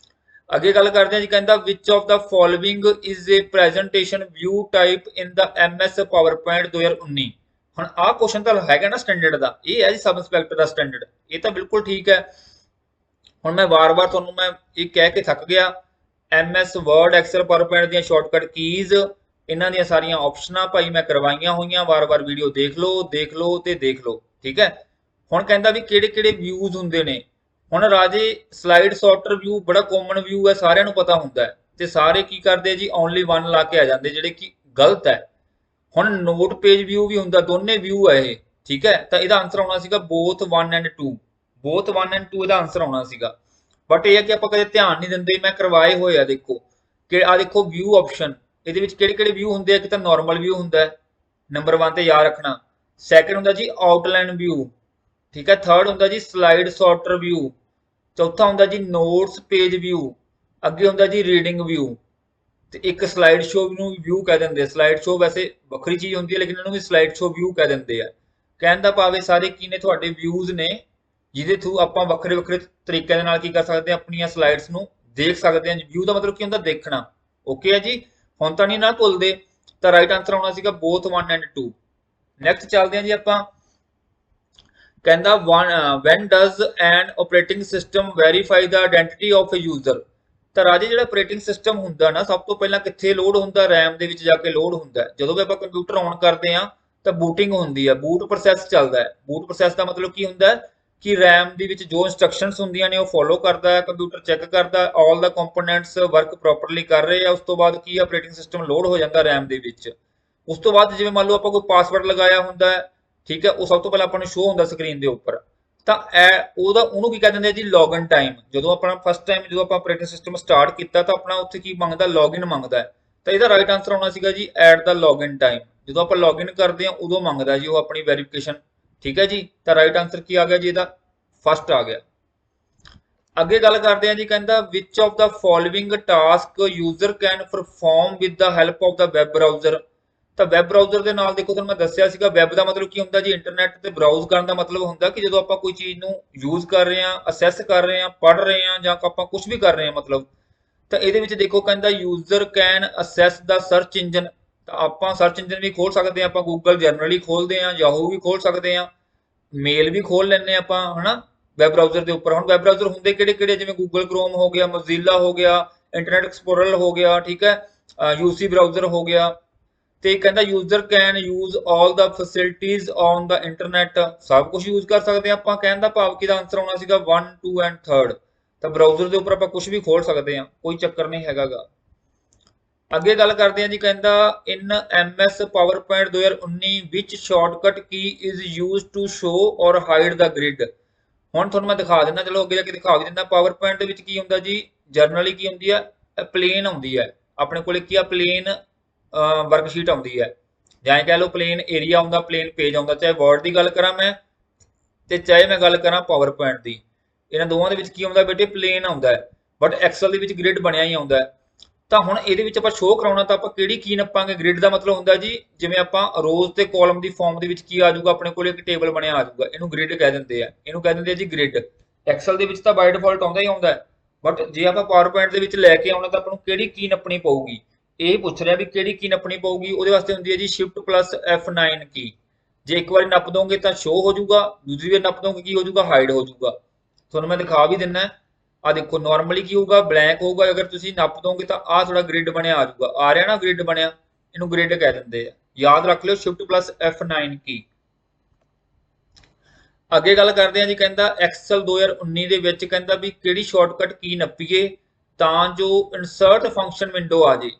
ਅੱਗੇ ਗੱਲ ਕਰਦੇ ਹਾਂ ਜੀ, ਕਹਿੰਦਾ which of the following is A presentation view type in the MS PowerPoint 2019। ਹੁਣ ਆਹ ਕੁਐਸਚਨ ਤਾਂ ਹੈਗਾ ਨਾ ਸਟੈਂਡਰਡ ਦਾ, ਇਹ ਹੈ ਜੀ ਸਬ ਇੰਸਪੈਕਟਰ ਦਾ ਸਟੈਂਡਰਡ, ਇਹ ਤਾਂ ਬਿਲਕੁਲ ਠੀਕ ਹੈ। ਹੁਣ ਮੈਂ ਵਾਰ-ਵਾਰ ਤੁਹਾਨੂੰ ਮੈਂ ਇਹ ਕਹਿ ਕੇ ਥੱਕ ਗਿਆ, MS ਵਰਡ ਐਕਸਲ ਪਾਵਰਪੁਆਇੰਟ ਦੀਆਂ ਸ਼ਾਰਟਕਟ ਕੀਜ਼, ਇਹਨਾਂ ਦੀਆਂ ਸਾਰੀਆਂ ਆਪਸ਼ਨਾਂ ਭਾਈ ਮੈਂ ਕਰਵਾਈਆਂ ਹੋਈਆਂ, ਵਾਰ-ਵਾਰ ਵੀਡੀਓ ਦੇਖ ਲਓ ਤੇ ਦੇਖ ਲਓ, ਠੀਕ ਹੈ। ਹੁਣ ਕਹਿੰਦਾ ਵੀ ਕਿਹੜੇ-ਕਿਹੜੇ ਵਿਊਜ਼ ਹੁੰਦੇ ਨੇ। ਹੁਣ ਰਾਜੇ ਸਲਾਈਡ ਸੌਰਟਰ ਵਿਊ ਬੜਾ ਕਾਮਨ ਵਿਊ ਹੈ, ਸਾਰਿਆਂ ਨੂੰ ਪਤਾ ਹੁੰਦਾ ਹੈ, ਤੇ ਸਾਰੇ ਕੀ ਕਰਦੇ ਜੀ ਓਨਲੀ 1 ਲਾ ਕੇ ਆ ਜਾਂਦੇ, ਜਿਹੜੇ ਕਿ ਗਲਤ ਹੈ। ਹੁਣ ਨੋਟ ਪੇਜ ਵਿਊ ਵੀ ਹੁੰਦਾ, ਦੋਨੇ ਵਿਊ ਹੈ ਇਹ, ਠੀਕ ਹੈ। ਤਾਂ ਇਹਦਾ ਆਨਸਰ ਆਉਣਾ ਸੀਗਾ ਬੋਥ 1 ਐਂਡ 2, ਬੋਥ 1 ਐਂਡ 2 ਇਹਦਾ ਆਨਸਰ ਆਉਣਾ ਸੀਗਾ। ਬਟ ਇਹ ਹੈ ਕਿ ਆਪਾਂ ਕਦੇ ਧਿਆਨ ਨਹੀਂ ਦਿੰਦੇ, ਮੈਂ ਕਰਵਾਏ ਹੋਏ ਆ। ਦੇਖੋ ਕਿ ਆ ਦੇਖੋ ਵਿਊ ਆਪਸ਼ਨ, ਇਹਦੇ ਵਿੱਚ ਕਿਹੜੇ-ਕਿਹੜੇ ਵਿਊ ਹੁੰਦੇ ਆ। ਇੱਕ ਤਾਂ ਨਾਰਮਲ ਵਿਊ ਹੁੰਦਾ ਹੈ, ਨੰਬਰ 1 ਤੇ ਯਾਦ ਰੱਖਣਾ। ਸੈਕੰਡ ਹੁੰਦਾ ਜੀ ਆਊਟਲਾਈਨ ਵਿਊ, ਠੀਕ ਹੈ। ਥਰਡ ਹੁੰਦਾ ਜੀ ਸਲਾਈਡ ਸੌਰਟਰ ਵਿਊ। ਚੌਥਾ ਹੁੰਦਾ ਜੀ ਨੋਟਸ ਪੇਜ ਵਿਊ। ਅੱਗੇ ਹੁੰਦਾ ਜੀ ਰੀਡਿੰਗ ਵਿਊ, ਤੇ ਇੱਕ ਸਲਾਈਡ ਸ਼ੋ ਨੂੰ ਵਿਊ ਕਹਿ ਦਿੰਦੇ ਆ। ਸਲਾਈਡ ਸ਼ੋ ਵੈਸੇ ਵੱਖਰੀ ਚੀਜ਼ ਹੁੰਦੀ ਹੈ, ਲੇਕਿਨ ਇਹਨੂੰ ਵੀ ਸਲਾਈਡ ਸ਼ੋ ਵਿਊ ਕਹਿ ਦਿੰਦੇ ਆ। ਕਹਿਣ ਦਾ ਭਾਵ ਇਹ ਸਾਰੇ ਕੀ ਨੇ, ਤੁਹਾਡੇ ਵਿਊਜ਼ ਨੇ, ਜਿਹਦੇ ਥਰੂ ਆਪਾਂ ਵੱਖਰੇ-ਵੱਖਰੇ ਤਰੀਕਿਆਂ ਦੇ ਨਾਲ ਕੀ ਕਰ ਸਕਦੇ ਹਾਂ, ਆਪਣੀਆਂ ਸਲਾਈਡਸ ਨੂੰ ਦੇਖ ਸਕਦੇ ਹਾਂ। ਵਿਊ ਦਾ ਮਤਲਬ ਕੀ ਹੁੰਦਾ, ਦੇਖਣਾ। ਓਕੇ ਹੈ ਜੀ, ਹੁਣ ਤਾਂ ਨਹੀਂ ਨਾ ਭੁੱਲਦੇ। ਤਾਂ ਰਾਈਟ ਆਨਸਰ ਆਉਣਾ ਸੀਗਾ ਬੋਥ 1 ਐਂਡ 2। ਨੈਕਸਟ ਚੱਲਦੇ ਹਾਂ ਜੀ ਆਪਾਂ। ਕਹਿੰਦਾ when does an operating system verify the identity of a user। ਤਾਂ ਰਾਜੇ ਜਿਹੜਾ ਆਪਰੇਟਿੰਗ ਸਿਸਟਮ ਹੁੰਦਾ ਨਾ, ਸਭ ਤੋਂ ਪਹਿਲਾਂ ਕਿੱਥੇ ਲੋਡ ਹੁੰਦਾ? ਰੈਮ ਦੇ ਵਿੱਚ ਜਾ ਕੇ ਲੋਡ ਹੁੰਦਾ। ਜਦੋਂ ਵੀ ਆਪਾਂ ਕੰਪਿਊਟਰ ਔਨ ਕਰਦੇ ਆ ਤਾਂ ਬੂਟਿੰਗ ਹੁੰਦੀ ਹੈ, ਬੂਟ ਪ੍ਰੋਸੈਸ ਚੱਲਦਾ ਹੈ। ਬੂਟ ਪ੍ਰੋਸੈਸ ਦਾ ਮਤਲਬ ਕੀ ਹੁੰਦਾ ਹੈ ਕਿ ਰੈਮ ਦੇ ਵਿੱਚ ਜੋ ਇਨਸਟਰਕਸ਼ਨਸ ਹੁੰਦੀਆਂ ਨੇ ਉਹ ਫੋਲੋ ਕਰਦਾ ਹੈ, ਕੰਪਿਊਟਰ ਚੈੱਕ ਕਰਦਾ ਆਲ ਦਾ ਕੰਪੋਨੈਂਟਸ ਵਰਕ ਪ੍ਰੋਪਰਲੀ ਕਰ ਰਹੇ ਆ। ਉਸ ਤੋਂ ਬਾਅਦ ਕੀ ਆਪਰੇਟਿੰਗ ਸਿਸਟਮ ਲੋਡ ਹੋ ਜਾਂਦਾ ਰੈਮ ਦੇ ਵਿੱਚ। ਉਸ ਤੋਂ ਬਾਅਦ ਜਿਵੇਂ ਮੰਨ ਲਓ ਆਪਾਂ ਕੋਈ ਪਾਸਵਰਡ ਲਗਾਇਆ ਹੁੰਦਾ ਹੈ, ਠੀਕ ਹੈ, ਉਹ ਸਭ ਤੋਂ ਪਹਿਲਾਂ ਆਪਾਂ ਨੂੰ ਸ਼ੋ ਹੁੰਦਾ ਸਕਰੀਨ ਦੇ ਉੱਪਰ। ਤਾਂ ਉਹਨੂੰ ਕੀ ਕਹਿ ਦਿੰਦੇ ਆ ਜੀ? Login time. ਜਦੋਂ ਆਪਣਾ ਫਸਟ ਟਾਈਮ ਜਦੋਂ ਆਪਾਂ ਆਪਰੇਟਿੰਗ ਸਿਸਟਮ ਸਟਾਰਟ ਕੀਤਾ ਤਾਂ ਆਪਣਾ ਉੱਥੇ ਕੀ ਮੰਗਦਾ? ਲੌਗਇਨ ਮੰਗਦਾ। ਤਾਂ ਇਹਦਾ ਰਾਈਟ ਆਨਸਰ ਆਉਣਾ ਸੀਗਾ ਜੀ ਐਟ ਦਾ ਲੌਗਇਨ ਟਾਈਮ। ਜਦੋਂ ਆਪਾਂ ਲੌਗਇਨ ਕਰਦੇ ਆ ਉਦੋਂ ਮੰਗਦਾ ਜੀ ਉਹ ਆਪਣੀ ਵੈਰੀਫਿਕੇਸ਼ਨ। ਠੀਕ ਹੈ ਜੀ, ਤਾਂ ਰਾਈਟ ਆਨਸਰ ਕੀ ਆ ਗਿਆ ਜੀ? ਇਹਦਾ ਫਸਟ ਆ ਗਿਆ। ਅੱਗੇ ਗੱਲ ਕਰਦੇ ਆ ਜੀ, ਕਹਿੰਦਾ which of the following task user can perform with the help of the web browser. ਤਾਂ ਵੈਬ ਬਰਾਊਜ਼ਰ ਦੇ ਨਾਲ ਦੇਖੋ, ਤੁਹਾਨੂੰ ਮੈਂ ਦੱਸਿਆ ਸੀਗਾ ਵੈਬ ਦਾ ਮਤਲਬ ਕੀ ਹੁੰਦਾ ਜੀ? ਇੰਟਰਨੈਟ ਤੇ ਬਰਾਊਜ਼ ਕਰਨ ਦਾ ਮਤਲਬ ਹੁੰਦਾ ਕਿ ਜਦੋਂ ਆਪਾਂ ਕੋਈ ਚੀਜ਼ ਨੂੰ ਯੂਜ਼ ਕਰ ਰਹੇ ਆ, ਅਸੈਸ ਕਰ ਰਹੇ ਆ, ਪੜ੍ਹ ਰਹੇ ਆ ਜਾਂ ਆਪਾਂ ਕੁਝ ਵੀ ਕਰ ਰਹੇ ਆ ਮਤਲਬ। ਤਾਂ ਇਹਦੇ ਵਿੱਚ ਦੇਖੋ ਕਹਿੰਦਾ user can access the search engine. ਤਾਂ ਆਪਾਂ ਸਰਚ ਇੰਜਨ ਵੀ ਖੋਲ ਸਕਦੇ ਆ, ਆਪਾਂ ਗੂਗਲ ਜਨਰਲੀ ਖੋਲਦੇ ਆ, ਯਾਹੂ ਵੀ ਖੋਲ ਸਕਦੇ ਆ, ਮੇਲ ਵੀ ਖੋਲ ਲੈਂਦੇ ਆਪਾਂ, ਹਨਾ, ਵੈਬ ਬਰਾਊਜ਼ਰ ਦੇ ਉੱਪਰ। ਹੁਣ ਵੈਬ ਬਰਾਊਜ਼ਰ ਹੁੰਦੇ ਕਿਹੜੇ ਕਿਹੜੇ? ਜਿਵੇਂ ਗੂਗਲ ਕ੍ਰੋਮ ਹੋ ਗਿਆ, ਮੋਜ਼ਿਲਾ ਹੋ ਗਿਆ, ਇੰਟਰਨੈਟ ਐਕਸਪਲੋਰਰ ਹੋ ਗਿਆ, ਠੀਕ ਹੈ, ਯੂਸੀ ਬਰਾਊਜ਼ਰ ਹੋ ਗਿਆ। ਤੇ ਕਹਿੰਦਾ user can use all the facilities on the internet. ਸਭ ਕੁਝ ਯੂਜ਼ ਕਰ ਸਕਦੇ ਆ ਆਪਾਂ। ਕਹਿਣ ਦਾ ਭਾਵ ਕਿ ਦਾ ਆਨਸਰ ਆਉਣਾ ਸੀਗਾ 1 2 ਐਂਡ 3। ਤਾਂ ਬਰਾਊਜ਼ਰ ਦੇ ਉੱਪਰ ਆਪਾਂ ਕੁਝ ਵੀ ਖੋਲ ਸਕਦੇ ਆ, ਕੋਈ ਚੱਕਰ ਨਹੀਂ ਹੈਗਾਗਾ। ਅੱਗੇ ਗੱਲ ਕਰਦੇ ਆ ਜੀ, ਕਹਿੰਦਾ ਇਨ MS ਪਾਵਰਪੁਆਇੰਟ 2019 ਵਿੱਚ shortcut key is used to show or hide the grid. ਹੁਣ ਤੁਹਾਨੂੰ ਮੈਂ ਦਿਖਾ ਦਿੰਦਾ, ਚਲੋ ਅੱਗੇ ਜਾ ਕੇ ਦਿਖਾ ਵੀ ਦਿੰਦਾ। ਪਾਵਰਪੁਆਇੰਟ ਦੇ ਵਿੱਚ ਕੀ ਹੁੰਦਾ ਜੀ? ਜਰਨਲੀ ਕੀ ਹੁੰਦੀ ਹੈ? ਪਲੇਨ ਆਉਂਦੀ ਹੈ ਆਪਣੇ ਕੋਲੇ। ਕੀ ਆ? ਪਲੇਨ ਵਰਕਸ਼ੀਟ ਆਉਂਦੀ ਹੈ, ਜਾਂ ਕਹਿ ਲਓ ਪਲੇਨ ਏਰੀਆ ਆਉਂਦਾ, ਪਲੇਨ ਪੇਜ ਆਉਂਦਾ। ਚਾਹੇ ਵਰਡ ਦੀ ਗੱਲ ਕਰਾਂ ਮੈਂ ਤੇ ਚਾਹੇ ਮੈਂ ਗੱਲ ਕਰਾਂ ਪਾਵਰ ਪੁਆਇੰਟ ਦੀ, ਇਹਨਾਂ ਦੋਵਾਂ ਦੇ ਵਿੱਚ ਕੀ ਆਉਂਦਾ ਬੇਟੇ? ਪਲੇਨ ਆਉਂਦਾ ਹੈ। ਬਟ ਐਕਸਲ ਦੇ ਵਿੱਚ ਗ੍ਰਿਡ ਬਣਿਆ ਹੀ ਆਉਂਦਾ ਹੈ। ਤਾਂ ਹੁਣ ਇਹਦੇ ਵਿੱਚ ਆਪਾਂ ਸ਼ੋਅ ਕਰਾਉਣਾ ਤਾਂ ਆਪਾਂ ਕਿਹੜੀ ਕੀ ਨੱਪਾਂਗੇ? ਗ੍ਰਿਡ ਦਾ ਮਤਲਬ ਹੁੰਦਾ ਜੀ ਜਿਵੇਂ ਆਪਾਂ ਰੋਜ਼ ਤੇ ਕਾਲਮ ਦੀ ਫਾਰਮ ਦੇ ਵਿੱਚ ਕੀ ਆ ਜਾਊਗਾ? ਆਪਣੇ ਕੋਲ ਇੱਕ ਟੇਬਲ ਬਣਿਆ ਆ ਜਾਊਗਾ, ਇਹਨੂੰ ਗ੍ਰਿਡ ਕਹਿ ਦਿੰਦੇ ਆ। ਇਹਨੂੰ ਕਹਿ ਦਿੰਦੇ ਆ ਜੀ ਗ੍ਰਿਡ। ਐਕਸਲ ਦੇ ਵਿੱਚ ਤਾਂ ਬਾਈ ਡਿਫਾਲਟ ਆਉਂਦਾ ਹੀ ਆਉਂਦਾ ਹੈ, ਬਟ ਜੇ ਆਪਾਂ ਪਾਵਰ ਪੁਆਇੰਟ ਦੇ ਵਿੱਚ ਲੈ ਕੇ ਆਉਣਾ ਤਾਂ ਆਪਾਂ ਨੂੰ ਕਿਹੜੀ ਕੀ ਨੱਪਣੀ ਪਊਗੀ? ਇਹ ਪੁੱਛ ਰਿਹਾ ਵੀ ਕਿਹੜੀ ਕੀ ਨੱਪਣੀ ਪਊਗੀ। ਉਹਦੇ ਵਾਸਤੇ ਹੁੰਦੀ ਹੈ ਜੀ ਸ਼ਿਫਟ ਪਲੱਸ F9 ਕੀ। ਜੇ ਇੱਕ ਵਾਰੀ ਨੱਪ ਦੋਗੇ ਤਾਂ ਸ਼ੋ ਹੋ ਜਾਊਗਾ, ਦੂਜੀ ਵਾਰ ਨੱਪ ਦੋਗੇ ਕੀ ਹੋ ਜਾਊਗਾ? ਹਾਈਡ ਹੋ ਜਾਊਗਾ। ਤੁਹਾਨੂੰ ਮੈਂ ਦਿਖਾ ਵੀ ਦਿੰਨਾ। ਆ ਦੇਖੋ ਨਾਰਮਲੀ ਕੀ ਹੋਊਗਾ? ਬਲੈਂਕ ਹੋਊਗਾ। ਅਗਰ ਤੁਸੀਂ ਨੱਪ ਦੋਗੇ ਤਾਂ ਆਹ ਥੋੜਾ ਗ੍ਰਿਡ ਬਣਿਆ ਆ ਜਾਊਗਾ। ਆ ਰਿਹਾ ਨਾ ਗ੍ਰਿਡ ਬਣਿਆ, ਇਹਨੂੰ ਗ੍ਰਿਡ ਕਹਿ ਦਿੰਦੇ ਆ। ਯਾਦ ਰੱਖ ਲਿਓ ਸ਼ਿਫਟ ਪਲੱਸ F9 ਕੀ। ਅੱਗੇ ਗੱਲ ਕਰਦੇ ਆ ਜੀ, ਕਹਿੰਦਾ ਐਕਸਲ 2019 ਦੇ ਵਿੱਚ ਕਹਿੰਦਾ ਵੀ ਕਿਹੜੀ ਸ਼ਾਰਟਕਟ ਕੀ ਨੱਪੀਏ ਤਾਂ ਜੋ ਇਨਸਰਟ ਫੰਕਸ਼ਨ ਵਿੰਡੋ ਆ ਜੇ।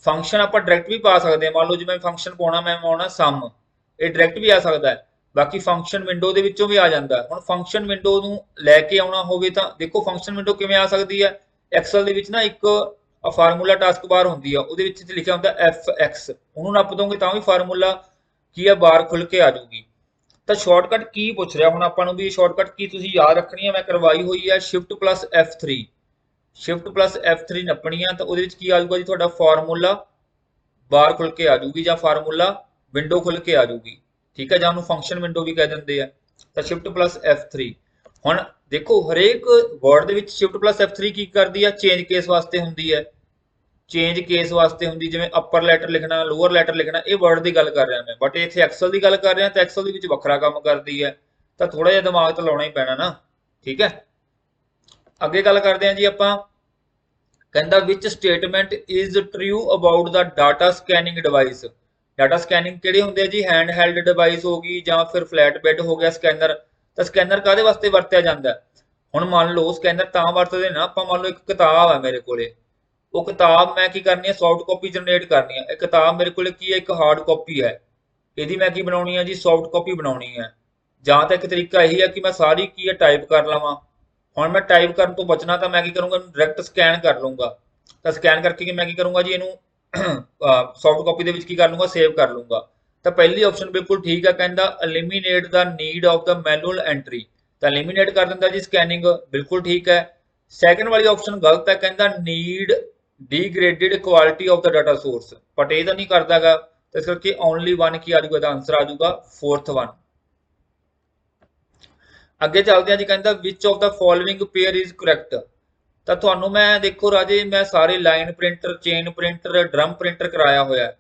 ਫੰਕਸ਼ਨ ਆਪਾਂ ਡਾਇਰੈਕਟ ਵੀ ਪਾ ਸਕਦੇ ਆ। ਮੰਨ ਲਓ ਜਿਵੇਂ ਫੰਕਸ਼ਨ ਪਾਉਣਾ, ਮੈਂ ਪਾਉਣਾ ਸਮ, ਇਹ ਡਾਇਰੈਕਟ ਵੀ ਆ ਸਕਦਾ ਹੈ। ਬਾਕੀ ਫੰਕਸ਼ਨ ਵਿੰਡੋ ਦੇ ਵਿੱਚੋਂ ਵੀ ਆ ਜਾਂਦਾ। ਹੁਣ ਫੰਕਸ਼ਨ ਵਿੰਡੋ ਨੂੰ ਲੈ ਕੇ ਆਉਣਾ ਹੋਵੇ ਤਾਂ ਦੇਖੋ ਫੰਕਸ਼ਨ ਵਿੰਡੋ ਕਿਵੇਂ ਆ ਸਕਦੀ ਹੈ? ਐਕਸਲ ਦੇ ਵਿੱਚ ਨਾ ਇੱਕ ਫਾਰਮੂਲਾ ਟਾਸਕ ਬਾਰ ਹੁੰਦੀ ਆ, ਉਹਦੇ ਵਿੱਚ ਲਿਖਿਆ ਹੁੰਦਾ FX। ਉਹਨੂੰ ਨੱਪ ਦੋਗੇ ਤਾਂ ਵੀ ਫਾਰਮੂਲਾ ਕੀ ਆ? ਬਾਰ ਖੁੱਲ ਕੇ ਆ ਜਾਊਗੀ। ਤਾਂ ਸ਼ਾਰਟਕਟ ਕੀ ਪੁੱਛ ਰਿਹਾ ਹੁਣ ਆਪਾਂ ਨੂੰ ਵੀ? ਸ਼ਾਰਟਕਟ ਕੀ ਤੁਸੀਂ ਯਾਦ ਰੱਖਣੀ ਹੈ, ਮੈਂ ਕਰਵਾਈ ਹੋਈ ਹੈ। Shift plus F3। Shift plus F3 ਨੱਪਣੀ ਆ ਤਾਂ ਉਹਦੇ ਵਿੱਚ ਕੀ ਆ ਜਾਊਗਾ ਜੀ? ਤੁਹਾਡਾ ਫਾਰਮੂਲਾ ਬਾਰ ਖੁੱਲ ਕੇ ਆ ਜਾਊਗੀ ਜਾਂ ਫਾਰਮੂਲਾ ਵਿੰਡੋ ਖੁੱਲ ਕੇ ਆ ਜਾਊਗੀ। ਠੀਕ ਹੈ, ਜਾਂ ਉਹਨੂੰ ਫੰਕਸ਼ਨ ਵਿੰਡੋ ਵੀ ਕਹਿ ਦਿੰਦੇ ਆ। ਤਾਂ ਸ਼ਿਫਟ ਪਲੱਸ F3। ਹੁਣ ਦੇਖੋ ਹਰੇਕ ਵਰਡ ਦੇ ਵਿੱਚ ਸ਼ਿਫਟ ਪਲੱਸ F3 ਕੀ ਕਰਦੀ ਆ? ਚੇਂਜ ਕੇਸ ਵਾਸਤੇ ਹੁੰਦੀ ਹੈ। ਚੇਂਜ ਕੇਸ ਵਾਸਤੇ ਹੁੰਦੀ, ਜਿਵੇਂ ਅਪਰ ਲੈਟਰ ਲਿਖਣਾ, ਲੋਅਰ ਲੈਟਰ ਲਿਖਣਾ, ਇਹ ਵਰਡ ਦੀ ਗੱਲ ਕਰ ਰਿਹਾ ਮੈਂ। ਬਟ ਇੱਥੇ ਐਕਸਲ ਦੀ ਗੱਲ ਕਰ ਰਿਹਾ ਤਾਂ ਐਕਸਲ ਦੇ ਵਿੱਚ ਵੱਖਰਾ ਕੰਮ ਕਰਦੀ ਹੈ। ਤਾਂ ਥੋੜਾ ਜਿਹਾ ਦਿਮਾਗ ਤਾਂ ਲਾਉਣਾ ਹੀ ਪੈਣਾ ਨਾ। ਠੀਕ ਹੈ, ਅੱਗੇ ਗੱਲ ਕਰਦੇ ਹਾਂ ਜੀ ਆਪਾਂ। ਕਹਿੰਦਾ which statement is true about the data scanning device. Data scanning ਕਿਹੜੇ ਹੁੰਦੇ ਆ ਜੀ? ਹੈਂਡ ਹੈਲਡ ਡਿਵਾਈਸ ਹੋ ਗਈ ਜਾਂ ਫਿਰ ਫਲੈਟ ਬੈਡ ਹੋ ਗਿਆ ਸਕੈਨਰ। ਤਾਂ ਸਕੈਨਰ ਕਾਹਦੇ ਵਾਸਤੇ ਵਰਤਿਆ ਜਾਂਦਾ? ਹੁਣ ਮੰਨ ਲਓ ਸਕੈਨਰ ਤਾਂ ਵਰਤਦੇ ਨਾ ਆਪਾਂ, ਮੰਨ ਲਓ ਇੱਕ ਕਿਤਾਬ ਹੈ ਮੇਰੇ ਕੋਲੇ, ਉਹ ਕਿਤਾਬ ਮੈਂ ਕੀ ਕਰਨੀ ਹੈ? ਸੌਫਟ ਕਾਪੀ ਜਨਰੇਟ ਕਰਨੀ ਹੈ। ਇਹ ਕਿਤਾਬ ਮੇਰੇ ਕੋਲੇ ਕੀ ਹੈ? ਇੱਕ ਹਾਰਡ ਕਾਪੀ ਹੈ। ਇਹਦੀ ਮੈਂ ਕੀ ਬਣਾਉਣੀ ਹੈ ਜੀ? ਸੌਫਟ ਕਾਪੀ ਬਣਾਉਣੀ ਹੈ। ਜਾਂ ਤਾਂ ਇੱਕ ਤਰੀਕਾ ਇਹੀ ਹੈ ਕਿ ਮੈਂ ਸਾਰੀ ਕੀ ਹੈ ਟਾਈਪ ਕਰ ਲਵਾਂ। ਹੁਣ ਮੈਂ ਟਾਈਪ ਕਰਨ ਤੋਂ ਬਚਣਾ ਤਾਂ ਮੈਂ ਕੀ ਕਰੂੰਗਾ? ਡਾਇਰੈਕਟ ਸਕੈਨ ਕਰ ਲੂੰਗਾ। ਤਾਂ ਸਕੈਨ ਕਰਕੇ ਮੈਂ ਕੀ ਕਰੂੰਗਾ ਜੀ? ਇਹਨੂੰ ਸੌਫਟ ਕਾਪੀ ਦੇ ਵਿੱਚ ਕੀ ਕਰ ਲੂੰਗਾ? ਸੇਵ ਕਰ ਲੂੰਗਾ। ਤਾਂ ਪਹਿਲੀ ਆਪਸ਼ਨ ਬਿਲਕੁਲ ਠੀਕ ਹੈ। ਕਹਿੰਦਾ eliminate the need of the manual entry. ਤਾਂ ਐਲੀਮੀਨੇਟ ਕਰ ਦਿੰਦਾ ਜੀ ਸਕੈਨਿੰਗ, ਬਿਲਕੁਲ ਠੀਕ ਹੈ। ਸੈਕੰਡ ਵਾਲੀ ਆਪਸ਼ਨ ਗਲਤ ਹੈ। ਕਹਿੰਦਾ need degraded quality of the data source, but ਇਹ ਤਾਂ ਨਹੀਂ ਕਰਦਾਗਾ। ਇਸ ਕਰਕੇ ਓਨਲੀ 1 ਕੀ ਆ ਜਾਊਗਾ? ਇਹਦਾ ਆਨਸਰ ਆ ਜਾਊਗਾ 4th 1। ਅੱਗੇ ਚੱਲਦੇ ਆ ਜੀ। ਕਹਿੰਦਾ which of the following pair is correct. ਤਾਂ ਤੁਹਾਨੂੰ ਮੈਂ ਦੇਖੋ ਰਾਜੇ, ਮੈਂ ਸਾਰੇ line printer, chain printer, drum printer ਕਰਾਇਆ ਹੋਇਆ।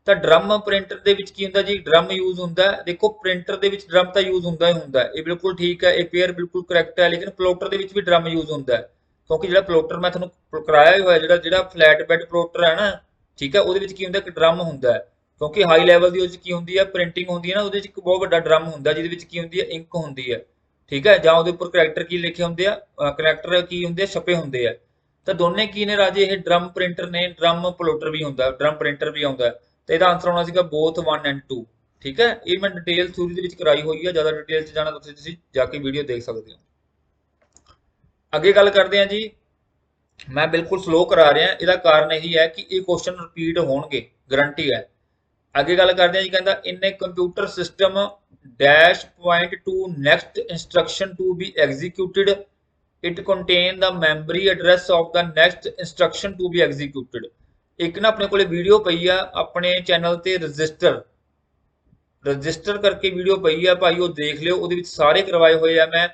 ਤਾਂ ਡਰਮ ਪ੍ਰਿੰਟਰ ਦੇ ਵਿੱਚ ਕੀ ਹੁੰਦਾ ਜੀ? ਡਰਮ ਯੂਜ਼ ਹੁੰਦਾ। ਦੇਖੋ ਪ੍ਰਿੰਟਰ ਦੇ ਵਿੱਚ ਡਰਮ ਤਾਂ ਯੂਜ਼ ਹੁੰਦਾ ਹੀ ਹੁੰਦਾ, ਇਹ ਬਿਲਕੁਲ ਠੀਕ ਹੈ, ਇਹ ਪੇਅਰ ਬਿਲਕੁਲ ਕਰੈਕਟ ਹੈ। ਲੇਕਿਨ ਪਲੋਟਰ ਦੇ ਵਿੱਚ ਵੀ ਡਰਮ ਯੂਜ਼ ਹੁੰਦਾ। ਕਿਉਂਕਿ ਜਿਹੜਾ ਪਲੋਟਰ ਮੈਂ ਤੁਹਾਨੂੰ ਕਰਾਇਆ ਹੀ ਹੋਇਆ, ਜਿਹੜਾ ਫਲੈਟ ਬੈਡ ਪਲੋਟਰ ਹੈ ਨਾ, ਠੀਕ ਹੈ, ਉਹਦੇ ਵਿੱਚ ਕੀ ਹੁੰਦਾ, ਇੱਕ ਡਰਮ ਹੁੰਦਾ ਹੈ। ਕਿਉਂਕਿ ਹਾਈ ਲੈਵਲ ਦੀ ਉਹਦੇ ਵਿੱਚ ਕੀ ਹੁੰਦੀ ਹੈ, ਪ੍ਰਿੰਟਿੰਗ ਹੁੰਦੀ ਹੈ ਨਾ, ਉਹਦੇ ਵਿੱਚ ਇੱਕ ਬਹੁਤ ਵੱਡਾ ਡਰਮ ਹੁੰਦਾ ਜਿਹਦੇ ਵਿੱਚ ਕੀ ਹੁੰਦੀ ਹੈ, ਇੰਕ ਹੁੰਦੀ ਹੈ, ਠੀਕ ਹੈ, ਜਾਂ ਉਹਦੇ ਉੱਪਰ ਕਰੈਕਟਰ ਕੀ ਲਿਖੇ ਹੁੰਦੇ ਆ, ਕਰੈਕਟਰ ਕੀ ਹੁੰਦੇ ਆ, ਛਪੇ ਹੁੰਦੇ ਆ। ਤਾਂ ਦੋਨੇ ਕੀ ਨੇ ਰਾਜੇ, ਇਹ ਡਰਮ ਪ੍ਰਿੰਟਰ ਨੇ, ਡਰਮ ਪਲੋਟਰ ਵੀ ਹੁੰਦਾ, ਡਰਮ ਪ੍ਰਿੰਟਰ ਵੀ ਆਉਂਦਾ। ਤੇ ਇਹਦਾ ਆਨਸਰ ਆਉਣਾ ਸੀਗਾ ਬੋਥ 1 ਐਂਡ 2, ਠੀਕ ਹੈ। ਇਹ ਮੈਂ ਡਿਟੇਲ ਥਿਊਰੀ ਦੇ ਵਿੱਚ ਕਰਾਈ ਹੋਈ ਹੈ, ਜ਼ਿਆਦਾ ਡਿਟੇਲ 'ਚ ਜਾਣਾ ਤੁਸੀਂ ਜਾ ਕੇ ਵੀਡੀਓ ਦੇਖ ਸਕਦੇ ਹੋ। ਅੱਗੇ ਗੱਲ ਕਰਦੇ ਹਾਂ ਜੀ, ਮੈਂ ਬਿਲਕੁਲ ਸਲੋ ਕਰਾ ਰਿਹਾ, ਇਹਦਾ ਕਾਰਨ ਇਹੀ ਹੈ ਕਿ ਇਹ ਕੁਐਸਚਨ ਰਿਪੀਟ ਹੋਣਗੇ, ਗਰੰਟੀ ਹੈ। ਅੱਗੇ ਗੱਲ ਕਰਦੇ ਹਾਂ ਜੀ, ਕਹਿੰਦਾ in a computer system dash point to next instruction to be executed, it contain the memory address of the next instruction to be executed. ਇੱਕ ਨਾ ਆਪਣੇ ਕੋਲੇ ਵੀਡੀਓ ਪਈ ਆ ਆਪਣੇ ਚੈਨਲ ਤੇ, ਰਜਿਸਟਰ ਕਰਕੇ ਵੀਡੀਓ ਪਈ ਆ ਭਾਈ, ਉਹ ਦੇਖ ਲਿਓ, ਉਹਦੇ ਵਿੱਚ ਸਾਰੇ ਕਰਵਾਏ ਹੋਏ ਆ ਮੈਂ।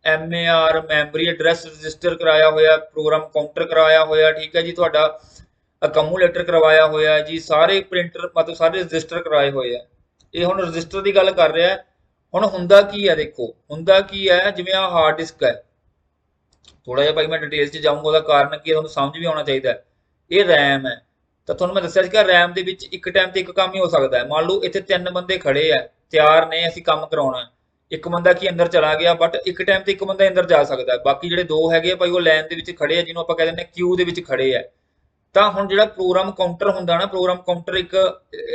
MAR ਮੈਮਰੀ ਐਡਰੈਸ ਰਜਿਸਟਰ ਕਰਾਇਆ ਹੋਇਆ, ਪ੍ਰੋਗਰਾਮ ਕਾਊਂਟਰ ਕਰਾਇਆ ਹੋਇਆ, ਠੀਕ ਹੈ ਜੀ, ਤੁਹਾਡਾ ਅਕਮੂਲੇਟਰ ਕਰਵਾਇਆ ਹੋਇਆ ਜੀ, ਸਾਰੇ ਪ੍ਰਿੰਟਰ ਮਤਲਬ ਸਾਰੇ ਰਜਿਸਟਰ ਕਰਾਏ ਹੋਏ ਆ। ਇਹ ਹੁਣ ਰਜਿਸਟਰ ਦੀ ਗੱਲ ਕਰ ਰਿਹਾ। ਹੁਣ ਹੁੰਦਾ ਕੀ ਹੈ, ਦੇਖੋ ਹੁੰਦਾ ਕੀ ਹੈ, ਜਿਵੇਂ ਆ ਹਾਰਡ ਡਿਸਕ ਹੈ, ਥੋੜਾ ਜਿਹਾ ਭਾਈ ਮੈਂ ਡਿਟੇਲ 'ਚ ਜਾਊਂਗਾ, ਉਹਦਾ ਕਾਰਨ ਕੀ ਹੈ ਤੁਹਾਨੂੰ ਸਮਝ ਵੀ ਆਉਣਾ ਚਾਹੀਦਾ। ਇਹ ਰੈਮ ਹੈ, ਤਾਂ ਤੁਹਾਨੂੰ ਮੈਂ ਦੱਸਿਆ ਸੀਗਾ ਰੈਮ ਦੇ ਵਿੱਚ ਇੱਕ ਟਾਈਮ ਤੇ ਇੱਕ ਕੰਮ ਹੀ ਹੋ ਸਕਦਾ ਹੈ। ਮੰਨ ਲਓ ਇੱਥੇ 3 ਬੰਦੇ ਖੜੇ ਆ, ਤਿਆਰ ਨੇ, ਅਸੀਂ ਕੰਮ ਕਰਾਉਣਾ, ਇੱਕ ਬੰਦਾ ਕੀ ਅੰਦਰ ਚਲਾ ਗਿਆ, ਬਟ ਇੱਕ ਟਾਈਮ ਤੇ ਇੱਕ ਬੰਦਾ ਅੰਦਰ ਜਾ ਸਕਦਾ, ਬਾਕੀ ਜਿਹੜੇ 2 ਹੈਗੇ ਭਾਈ ਉਹ ਲਾਈਨ ਦੇ ਵਿੱਚ ਖੜੇ ਆ, ਜਿਹਨੂੰ ਆਪਾਂ ਕਹਿ ਦਿੰਦੇ ਕਿਊ ਦੇ ਵਿੱਚ ਖੜੇ ਆ। ਤਾਂ ਹੁਣ ਜਿਹੜਾ ਪ੍ਰੋਗਰਾਮ ਕਾਊਂਟਰ ਹੁੰਦਾ ਨਾ, ਪ੍ਰੋਗਰਾਮ ਕਾਊਂਟਰ ਇੱਕ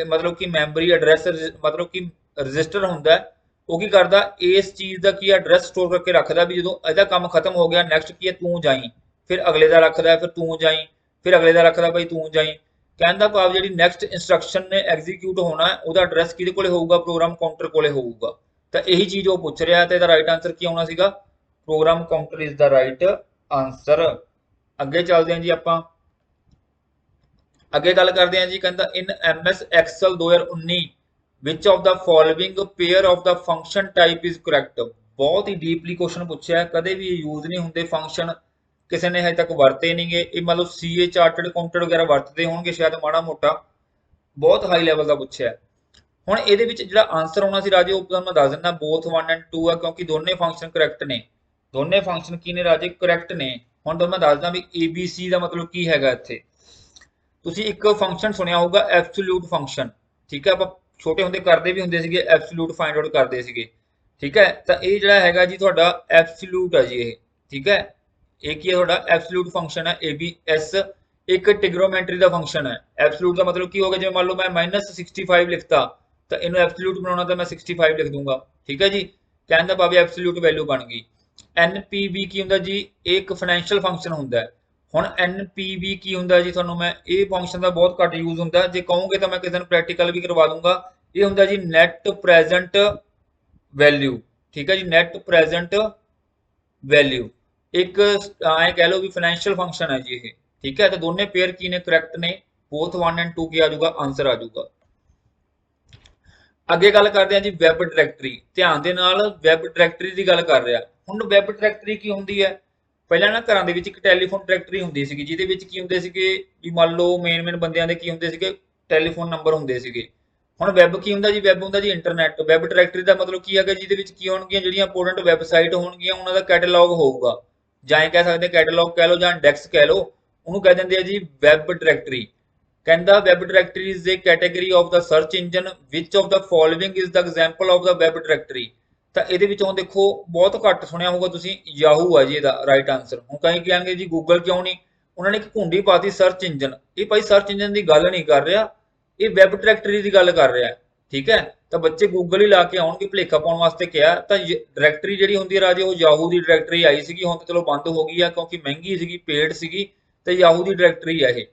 ਮਤਲਬ ਕਿ ਮੈਮਰੀ ਐਡਰੈਸ ਮਤਲਬ ਕਿ ਰਜਿਸਟਰ ਹੁੰਦਾ, ਉਹ ਕੀ ਕਰਦਾ, ਇਸ ਚੀਜ਼ ਦਾ ਕੀ ਐਡਰੈਸ ਸਟੋਰ ਕਰਕੇ ਰੱਖਦਾ ਵੀ ਜਦੋਂ ਇਹਦਾ ਕੰਮ ਖਤਮ ਹੋ ਗਿਆ, ਨੈਕਸਟ ਕੀ ਹੈ, ਤੂੰ ਜਾਈ, ਫਿਰ ਅਗਲੇ ਦਾ ਰੱਖਦਾ, ਫਿਰ ਤੂੰ ਜਾਈ, ਫਿਰ ਅਗਲੇ ਦਾ ਰੱਖਦਾ ਭਾਈ ਤੂੰ ਜਾਈ। ਕਹਿਣ ਦਾ ਭਾਵ ਜਿਹੜੀ ਨੈਕਸਟ ਇੰਸਟਰਕਸ਼ਨ ਨੇ ਐਗਜ਼ੀਕਿਊਟ ਹੋਣਾ, ਉਹਦਾ ਐਡਰੈਸ ਕਿਹਦੇ ਕੋਲੇ ਹੋਊਗਾ, ਪ੍ਰੋਗਰਾਮ ਕਾਊਂਟਰ ਕੋਲੇ ਹੋਊਗਾ। ਤਾਂ ਇਹੀ ਚੀਜ਼ ਉਹ ਪੁੱਛ ਰਿਹਾ, ਤੇ ਇਹਦਾ ਰਾਈਟ ਆਨਸਰ ਕੀ ਆਉਣਾ ਸੀਗਾ, program counter is the right answer. ਅੱਗੇ ਚੱਲਦੇ ਹਾਂ ਜੀ ਆਪਾਂ, ਅੱਗੇ ਗੱਲ ਕਰਦੇ ਹਾਂ ਜੀ, ਕਹਿੰਦਾ in MS Excel 2019 which of the following pair of the function type is correct. ਬਹੁਤ ਹੀ ਡੀਪਲੀ ਕੁਐਸਚਨ ਪੁੱਛਿਆ, ਕਦੇ ਵੀ ਯੂਜ਼ ਨਹੀਂ ਹੁੰਦੇ ਫੰਕਸ਼ਨ, ਕਿਸੇ ਨੇ ਹਜੇ ਤੱਕ ਵਰਤੇ ਨਹੀਂਗੇ। ਇਹ ਮੰਨ ਲਓ CA ਚਾਰਟਰਡ ਅਕਾਊਂਟੈਂਟ ਵਗੈਰਾ ਵਰਤਦੇ ਹੋਣਗੇ ਸ਼ਾਇਦ ਮਾੜਾ ਮੋਟਾ, ਬਹੁਤ ਹਾਈ ਲੈਵਲ ਦਾ ਪੁੱਛਿਆ। ਹੁਣ ਇਹਦੇ ਵਿੱਚ ਜਿਹੜਾ ਆਨਸਰ ਆਉਣਾ ਸੀ ਰਾਜੇ, ਉਹ ਤੁਹਾਨੂੰ ਮੈਂ ਦੱਸ ਦਿੰਦਾ, ਬੋਥ 1 ਐਂਡ 2 ਆ, ਕਿਉਂਕਿ ਦੋਨੇ ਫੰਕਸ਼ਨ ਕਰੈਕਟ ਨੇ, ਦੋਨੇ ਫੰਕਸ਼ਨ ਕੀ ਨੇ ਰਾਜੇ, ਕਰੈਕਟ ਨੇ। ਹੁਣ ਤੁਹਾਨੂੰ ਮੈਂ ਦੱਸਦਾ ਵੀ ABC ਦਾ ਮਤਲਬ ਕੀ ਹੈਗਾ। ਇੱਥੇ ਤੁਸੀਂ ਇੱਕ ਫੰਕਸ਼ਨ ਸੁਣਿਆ ਹੋਊਗਾ ਐਬਸੋਲੂਟ ਫੰਕਸ਼ਨ, ਠੀਕ ਹੈ, ਆਪਾਂ ਛੋਟੇ ਹੁੰਦੇ ਕਰਦੇ ਵੀ ਹੁੰਦੇ ਸੀਗੇ, ਐਬਸੋਲੂਟ ਫਾਈਂਡ ਆਊਟ ਕਰਦੇ ਸੀਗੇ, ਠੀਕ ਹੈ। ਤਾਂ ਇਹ ਜਿਹੜਾ ਹੈਗਾ ਜੀ ਤੁਹਾਡਾ ਐਬਸੋਲੂਟ ਹੈ ਜੀ ਇਹ, ਠੀਕ ਹੈ, ਇਹ ਕੀ ਹੈ ਤੁਹਾਡਾ ਐਬਸੋਲੂਟ ਫੰਕਸ਼ਨ ਹੈ ABS, ਇੱਕ ਟ੍ਰਿਗਨੋਮੈਟਰੀ ਦਾ ਫੰਕਸ਼ਨ ਹੈ। ਐਬਸੋਲੂਟ ਦਾ ਮਤਲਬ ਕੀ ਹੋਗਾ, ਜਿਵੇਂ ਮੰਨ ਲਓ ਮੈਂ -65 ਲਿਖਤਾ, ਤਾਂ ਇਹਨੂੰ ਐਬਸੋਲੂਟ ਬਣਾਉਣਾ ਤਾਂ ਮੈਂ 65 ਲਿਖ ਦੂੰਗਾ, ਠੀਕ ਹੈ ਜੀ, ਕਹਿਣ ਦਾ ਭਾਵ ਐਬਸੋਲੂਟ ਵੈਲਿਊ ਬਣ ਗਈ। NPV ਕੀ ਹੁੰਦਾ ਜੀ, ਇਹ ਇੱਕ ਫਾਈਨੈਂਸ਼ੀਅਲ ਫੰਕਸ਼ਨ ਹੁੰਦਾ ਹੈ। ਹੁਣ NPV ਕੀ ਹੁੰਦਾ ਜੀ, ਤੁਹਾਨੂੰ ਮੈਂ ਇਹ ਫੰਕਸ਼ਨ ਦਾ ਬਹੁਤ ਘੱਟ ਯੂਜ਼ ਹੁੰਦਾ, ਜੇ ਕਹੋਗੇ ਤਾਂ ਮੈਂ ਕਿਸੇ ਨੂੰ ਪ੍ਰੈਕਟੀਕਲ ਵੀ ਕਰਵਾ ਦੂੰਗਾ। ਇਹ ਹੁੰਦਾ ਜੀ ਨੈਟ ਪ੍ਰੈਜ਼ੈਂਟ ਵੈਲਿਊ, ਠੀਕ ਹੈ ਜੀ, ਨੈਟ ਪ੍ਰੈਜ਼ੈਂਟ ਵੈਲਿਊ ਇੱਕ ਐਂ ਕਹਿ ਲਓ ਵੀ ਫਾਈਨੈਂਸ਼ੀਅਲ ਫੰਕਸ਼ਨ ਹੈ ਜੀ ਇਹ, ਠੀਕ ਹੈ। ਤਾਂ ਦੋਨੇ ਪੇਅਰ ਕੀ ਨੇ, ਕਰੈਕਟ ਨੇ, ਬੋਥ 1 ਐਂਡ 2 ਕੀ ਆ ਜਾਊਗਾ, ਆਨਸਰ ਆ ਜਾਊਗਾ। ਅੱਗੇ ਗੱਲ ਕਰਦੇ ਹਾਂ ਜੀ ਵੈਬ ਡਾਇਰੈਕਟਰੀ, ਧਿਆਨ ਦੇ ਨਾਲ ਵੈਬ ਡਾਇਰੈਕਟਰੀ ਦੀ ਗੱਲ ਕਰ ਰਿਹਾ। ਹੁਣ ਵੈਬ ਡਾਇਰੈਕਟਰੀ ਕੀ ਹੁੰਦੀ ਹੈ, ਪਹਿਲਾਂ ਨਾ ਘਰਾਂ ਦੇ ਵਿੱਚ ਇੱਕ ਟੈਲੀਫੋਨ ਡਾਇਰੈਕਟਰੀ ਹੁੰਦੀ ਸੀਗੀ, ਜਿਹਦੇ ਵਿੱਚ ਕੀ ਹੁੰਦੇ ਸੀਗੇ ਵੀ ਮੰਨ ਲਓ ਮੇਨ ਬੰਦਿਆਂ ਦੇ ਕੀ ਹੁੰਦੇ ਸੀਗੇ, ਟੈਲੀਫੋਨ ਨੰਬਰ ਹੁੰਦੇ ਸੀਗੇ। ਹੁਣ ਵੈਬ ਕੀ ਹੁੰਦਾ ਜੀ, ਵੈਬ ਹੁੰਦਾ ਜੀ ਇੰਟਰਨੈਟ। ਵੈਬ ਡਾਇਰੈਕਟਰੀ ਦਾ ਮਤਲਬ ਕੀ ਹੈਗਾ, ਜਿਹਦੇ ਵਿੱਚ ਕੀ ਹੋਣਗੀਆਂ, ਜਿਹੜੀਆਂ ਇੰਪੋਰਟੈਂਟ ਵੈਬਸਾਈਟ ਹੋਣਗੀਆਂ ਉਹਨਾਂ ਦਾ ਕੈਟਲੌਗ ਹੋਊਗਾ, ਜਾਂ ਇਹ ਕਹਿ ਸਕਦੇ ਕੈਟਲੌਗ ਕਹਿ ਲਓ ਜਾਂ ਇੰਡੈਕਸ ਕਹਿ ਲਓ, ਉਹਨੂੰ ਕਹਿ ਦਿੰਦੇ ਆ ਜੀ ਵੈਬ ਡਾਇਰੈਕਟਰੀ। ਕਹਿੰਦਾ web directory is a category of the search engine which of the following is the example of the web directory. ਤਾਂ ਇਹਦੇ ਵਿੱਚ ਹੁਣ ਦੇਖੋ ਬਹੁਤ ਘੱਟ ਸੁਣਿਆ ਹੋਊਗਾ ਤੁਸੀਂ, ਯਾਹੂ ਆ ਜੀ ਇਹਦਾ ਰਾਈਟ ਆਨਸਰ। ਹੁਣ ਕਈ ਕਹਿਣਗੇ ਜੀ ਗੂਗਲ ਕਿਉਂ ਨਹੀਂ, ਉਹਨਾਂ ਨੇ ਇੱਕ ਘੁੰਡੀ ਪਾਤੀ ਸਰਚ ਇੰਜਨ। ਇਹ ਭਾਈ ਸਰਚ ਇੰਜਨ ਦੀ ਗੱਲ ਨਹੀਂ ਕਰ ਰਿਹਾ, ਇਹ ਵੈਬ ਡਾਇਰੈਕਟਰੀ ਦੀ ਗੱਲ ਕਰ ਰਿਹਾ, ਠੀਕ ਹੈ। ਤਾਂ ਬੱਚੇ ਗੂਗਲ ਹੀ ਲਾ ਕੇ ਆਉਣਗੇ, ਭੁਲੇਖਾ ਪਾਉਣ ਵਾਸਤੇ ਕਿਹਾ। ਤਾਂ ਡਾਇਰੈਕਟਰੀ ਜਿਹੜੀ ਹੁੰਦੀ ਹੈ ਰਾਜੇ, ਉਹ ਯਾਹੂ ਦੀ ਡਾਇਰੈਕਟਰੀ ਆਈ ਸੀਗੀ, ਹੁਣ ਤਾਂ ਚਲੋ ਬੰਦ ਹੋ ਗਈ ਆ ਕਿਉਂਕਿ ਮਹਿੰਗੀ ਸੀਗੀ, ਪੇਡ ਸੀਗੀ, ਤੇ ਯਾਹੂ ਦੀ ਡਾਇਰੈਕਟਰੀ ਆ ਇਹ।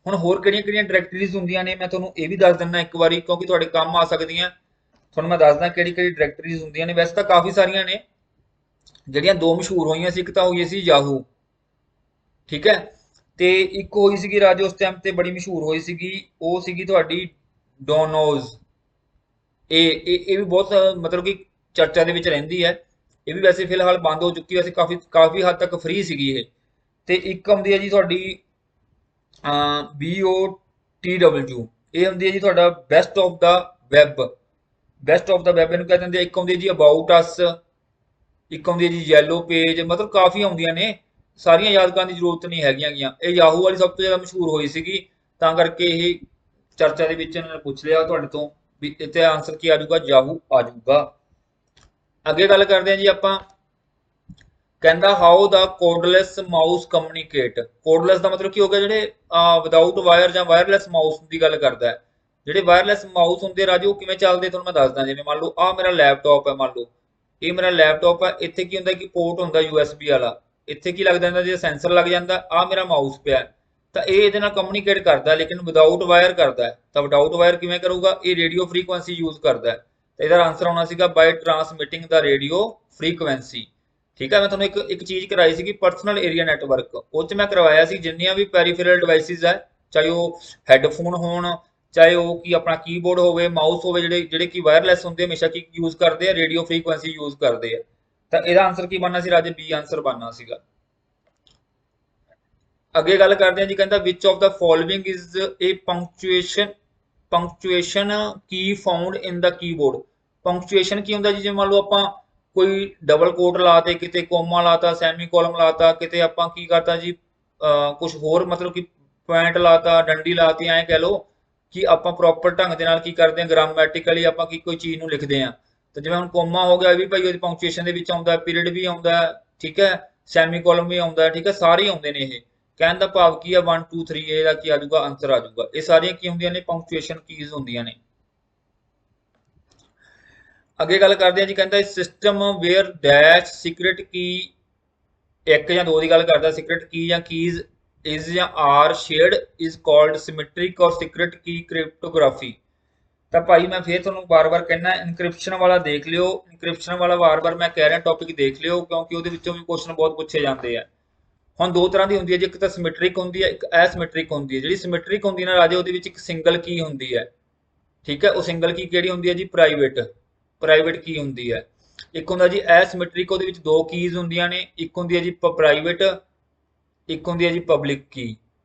ਹੁਣ ਹੋਰ ਕਿਹੜੀਆਂ ਡਾਇਰੈਕਟਰੀਜ਼ ਹੁੰਦੀਆਂ ਨੇ, ਮੈਂ ਤੁਹਾਨੂੰ ਇਹ ਵੀ ਦੱਸ ਦਿੰਦਾ ਇੱਕ ਵਾਰੀ, ਕਿਉਂਕਿ ਤੁਹਾਡੇ ਕੰਮ ਆ ਸਕਦੀਆਂ। ਤੁਹਾਨੂੰ ਮੈਂ ਦੱਸਦਾ ਕਿਹੜੀ ਡਾਇਰੈਕਟਰੀਜ਼ ਹੁੰਦੀਆਂ ਨੇ, ਵੈਸੇ ਤਾਂ ਕਾਫੀ ਸਾਰੀਆਂ ਨੇ, ਜਿਹੜੀਆਂ 2 ਮਸ਼ਹੂਰ ਹੋਈਆਂ ਸੀ, ਇੱਕ ਤਾਂ ਹੋਈ ਸੀ ਯਾਹੂ, ਠੀਕ ਹੈ, ਤੇ ਇੱਕ ਹੋਈ ਸੀਗੀ ਰਾਜੇ ਉਸ ਟਾਈਮ ਤੇ ਬੜੀ ਮਸ਼ਹੂਰ ਹੋਈ ਸੀਗੀ, ਉਹ ਸੀਗੀ ਤੁਹਾਡੀ ਡੋਨੋਜ਼। ਇਹ ਵੀ ਬਹੁਤ ਮਤਲਬ ਕਿ ਚਰਚਾ ਦੇ ਵਿੱਚ ਰਹਿੰਦੀ ਹੈ। ਇਹ ਵੀ ਵੈਸੇ ਫਿਲਹਾਲ ਬੰਦ ਹੋ ਚੁੱਕੀ, ਵੈਸੇ ਕਾਫੀ ਹੱਦ ਤੱਕ ਫ੍ਰੀ ਸੀਗੀ ਇਹ। ਤੇ ਇੱਕ ਆਉਂਦੀ ਹੈ ਜੀ ਤੁਹਾਡੀ BOTW, ਇਹ ਹੁੰਦੀ ਹੈ ਜੀ ਤੁਹਾਡਾ best of the web, best of the web ਇਹਨੂੰ ਕਹਿ ਦਿੰਦੇ ਆ। ਇੱਕ ਆਉਂਦੀ ਹੈ ਜੀ ਅਬਾਊਟ ਅਸ, ਇੱਕ ਆਉਂਦੀ ਹੈ ਜੀ ਯੈਲੋ ਪੇਜ, ਮਤਲਬ ਕਾਫੀ ਆਉਂਦੀਆਂ ਨੇ। ਸਾਰੀਆਂ ਯਾਦ ਕਰਨ ਦੀ ਜ਼ਰੂਰਤ ਨਹੀਂ ਹੈਗੀਆਂ ਗੀਆਂ। ਇਹ ਯਾਹੂ ਵਾਲੀ ਸਭ ਤੋਂ ਜ਼ਿਆਦਾ ਮਸ਼ਹੂਰ ਹੋਈ ਸੀਗੀ, ਤਾਂ ਕਰਕੇ ਇਹ ਚਰਚਾ ਦੇ ਵਿੱਚ ਇਹਨਾਂ ਨੇ ਪੁੱਛ ਲਿਆ ਤੁਹਾਡੇ ਤੋਂ ਵੀ ਇੱਥੇ ਆਨਸਰ ਕੀ ਆ ਜਾਊਗਾ, ਯਾਹੂ ਆ ਜਾਊਗਾ। ਅੱਗੇ ਗੱਲ ਕਰਦੇ ਹਾਂ ਜੀ ਆਪਾਂ। ਕਹਿੰਦਾ how the cordless mouse communicate. Cordless ਦਾ ਮਤਲਬ ਕੀ ਹੋ ਗਿਆ, ਜਿਹੜੇ ਵਿਦਆਊਟ ਵਾਇਰ ਜਾਂ ਵਾਇਰਲੈਸ ਮਾਊਸ ਦੀ ਗੱਲ ਕਰਦਾ ਹੈ। ਜਿਹੜੇ ਵਾਇਰਲੈਸ ਮਾਊਸ ਹੁੰਦੇ ਰਾਜੇ ਉਹ ਕਿਵੇਂ ਚੱਲਦੇ ਤੁਹਾਨੂੰ ਮੈਂ ਦੱਸਦਾ। ਜਿਵੇਂ ਮੰਨ ਲਓ ਆ ਮੇਰਾ ਲੈਪਟਾਪ ਹੈ, ਮੰਨ ਲਓ ਇਹ ਮੇਰਾ ਲੈਪਟਾਪ ਹੈ, ਇੱਥੇ ਕੀ ਹੁੰਦਾ ਕਿ ਪੋਰਟ ਹੁੰਦਾ USB ਵਾਲਾ, ਇੱਥੇ ਕੀ ਲੱਗ ਜਾਂਦਾ ਜੀ ਸੈਂਸਰ ਲੱਗ ਜਾਂਦਾ, ਆ ਮੇਰਾ ਮਾਊਸ ਪਿਆ, ਤਾਂ ਇਹ ਇਹਦੇ ਨਾਲ ਕਮਿਊਨੀਕੇਟ ਕਰਦਾ ਲੇਕਿਨ ਵਿਦਆਊਟ ਵਾਇਰ ਕਰਦਾ ਹੈ। ਤਾਂ ਵਿਦਆਊਟ ਵਾਇਰ ਕਿਵੇਂ ਕਰੂਗਾ, ਇਹ ਰੇਡੀਓ ਫ੍ਰੀਕੁਐਂਸੀ ਯੂਜ਼ ਕਰਦਾ ਹੈ। ਤਾਂ ਇਹਦਾ ਆਨਸਰ ਆਉਣਾ ਸੀਗਾ ਬਾਈ ਟਰਾਂਸਮਿਟਿੰਗ ਦਾ ਰੇਡੀਓ ਫ੍ਰੀਕੁਐਂਸੀ। ਠੀਕ ਹੈ, ਮੈਂ ਤੁਹਾਨੂੰ ਇੱਕ ਚੀਜ਼ ਕਰਾਈ ਸੀਗੀ ਪਰਸਨਲ ਏਰੀਆ ਨੈਟਵਰਕ, ਉਹ 'ਚ ਮੈਂ ਕਰਵਾਇਆ ਸੀ ਜਿੰਨੀਆਂ ਵੀ ਪੈਰੀਫੇਰਲ ਡਿਵਾਈਸਿਸ ਹੈ, ਚਾਹੇ ਉਹ ਹੈੱਡਫੋਨ ਹੋਣ, ਚਾਹੇ ਉਹ ਕੀ ਆਪਣਾ ਕੀਬੋਰਡ ਹੋਵੇ, ਮਾਊਸ ਹੋਵੇ, ਜਿਹੜੇ ਕਿ ਵਾਇਰਲੈਸ ਹੁੰਦੇ ਹਮੇਸ਼ਾ ਕੀ ਯੂਜ਼ ਕਰਦੇ ਆ, ਰੇਡੀਓ ਫ੍ਰੀਕੁਐਂਸੀ ਯੂਜ਼ ਕਰਦੇ ਆ। ਤਾਂ ਇਹਦਾ ਆਨਸਰ ਕੀ ਬਣਨਾ ਸੀ ਰਾਜੇ, ਬੀ ਆਨਸਰ ਬਣਨਾ ਸੀਗਾ। ਅੱਗੇ ਗੱਲ ਕਰਦੇ ਹਾਂ ਜੀ। ਕਹਿੰਦਾ which of the following is a punctuation key found in the keyboard. Punctuation ਕੀ ਹੁੰਦਾ ਜੀ, ਜਿਵੇਂ ਮੰਨ ਲਓ ਆਪਾਂ ਕੋਈ ਡਬਲ ਕੋਟ ਲਾਤੇ, ਕਿਤੇ ਕੋਮਾ ਲਾਤਾ, ਸੈਮੀ ਕੋਲਮ ਲਾਤਾ, ਕਿਤੇ ਆਪਾਂ ਕੀ ਕਰਤਾ ਜੀ ਕੁਝ ਹੋਰ ਮਤਲਬ ਕਿ ਪੁਆਇੰਟ ਲਾਤਾ, ਡੰਡੀ ਲਾਤੀ, ਐਂ ਕਹਿ ਲਓ ਕਿ ਆਪਾਂ ਪ੍ਰੋਪਰ ਢੰਗ ਦੇ ਨਾਲ ਕੀ ਕਰਦੇ ਹਾਂ, ਗ੍ਰਾਮੈਟਿਕਲੀ ਆਪਾਂ ਕੀ ਕੋਈ ਚੀਜ਼ ਨੂੰ ਲਿਖਦੇ ਹਾਂ। ਤਾਂ ਜਿਵੇਂ ਹੁਣ ਕੋਮਾ ਹੋ ਗਿਆ, ਇਹ ਵੀ ਭਾਈ ਉਹਦੀ ਪੰਕਚੁਏਸ਼ਨ ਦੇ ਵਿੱਚ ਆਉਂਦਾ, ਪੀਰੀਅਡ ਵੀ ਆਉਂਦਾ, ਠੀਕ ਹੈ, ਸੈਮੀ ਕੋਲਮ ਵੀ ਆਉਂਦਾ, ਠੀਕ ਹੈ, ਸਾਰੇ ਆਉਂਦੇ ਨੇ। ਇਹ ਕਹਿਣ ਦਾ ਭਾਵ ਕੀ ਆ 1 2 3 ਇਹਦਾ ਕੀ ਆ ਜਾਊਗਾ, ਆਨਸਰ ਆ ਜਾਊਗਾ। ਇਹ ਸਾਰੀਆਂ ਕੀ ਹੁੰਦੀਆਂ ਨੇ, ਪੰਕਚੁਏਸ਼ਨ ਕੀਜ਼ ਹੁੰਦੀਆਂ ਨੇ। ਅੱਗੇ ਗੱਲ ਕਰਦੇ ਆ ਜੀ। ਕਹਿੰਦਾ system where dash secret key, ਇੱਕ ਜਾਂ ਦੋ ਦੀ ਗੱਲ ਕਰਦਾ, ਸੀਕ੍ਰੇਟ ਕੀ ਜਾਂ ਕੀਜ਼ ਇਜ਼ ਜਾਂ are shared is called symmetric or secret key cryptography. ਤਾਂ ਭਾਈ ਮੈਂ ਫੇਰ ਤੁਹਾਨੂੰ ਵਾਰ-ਵਾਰ ਕਹਿਣਾ, ਇਨਕ੍ਰਿਪਸ਼ਨ ਵਾਲਾ ਦੇਖ ਲਿਓ, ਇਨਕ੍ਰਿਪਸ਼ਨ ਵਾਲਾ ਵਾਰ-ਵਾਰ ਮੈਂ ਕਹਿ ਰਿਹਾ ਟੌਪਿਕ ਦੇਖ ਲਿਓ, ਕਿਉਂਕਿ ਉਹਦੇ ਵਿੱਚੋਂ ਵੀ ਕੁਐਸਚਨ ਬਹੁਤ ਪੁੱਛੇ ਜਾਂਦੇ ਆ। ਹੁਣ ਦੋ ਤਰ੍ਹਾਂ ਦੀ ਹੁੰਦੀ ਹੈ ਜੀ, ਇੱਕ ਤਾਂ ਸਿਮੈਟ੍ਰਿਕ ਹੁੰਦੀ ਹੈ, ਇੱਕ ਐਸਿਮੈਟ੍ਰਿਕ ਹੁੰਦੀ ਹੈ। ਜਿਹੜੀ ਸਿਮੈਟ੍ਰਿਕ ਹੁੰਦੀ ਹੈ ਨਾ ਰਾਜੇ, ਉਹਦੇ ਵਿੱਚ ਇੱਕ ਸਿੰਗਲ ਕੀ ਹੁੰਦੀ ਹੈ, ਠੀਕ ਹੈ। ਉਹ ਸਿੰਗਲ ਕੀ ਕਿਹੜੀ ਹੁੰਦੀ ਹੈ ਜੀ, ਪ੍ਰਾਈਵੇਟ ਕੀ ਹੁੰਦੀ ਹੈ। ਇੱਕ ਹੁੰਦਾ ਜੀ ਐਸਿਮੈਟ੍ਰਿਕ, ਉਹਦੇ ਵਿੱਚ ਦੋ ਕੀਜ਼ ਹੁੰਦੀਆਂ ਨੇ, ਇੱਕ ਹੁੰਦੀ ਹੈ ਜੀ ਪ੍ਰਾਈਵੇਟ, ਇੱਕ ਹੁੰਦੀ ਹੈ ਜੀ ਪਬਲਿਕ ਕੀ।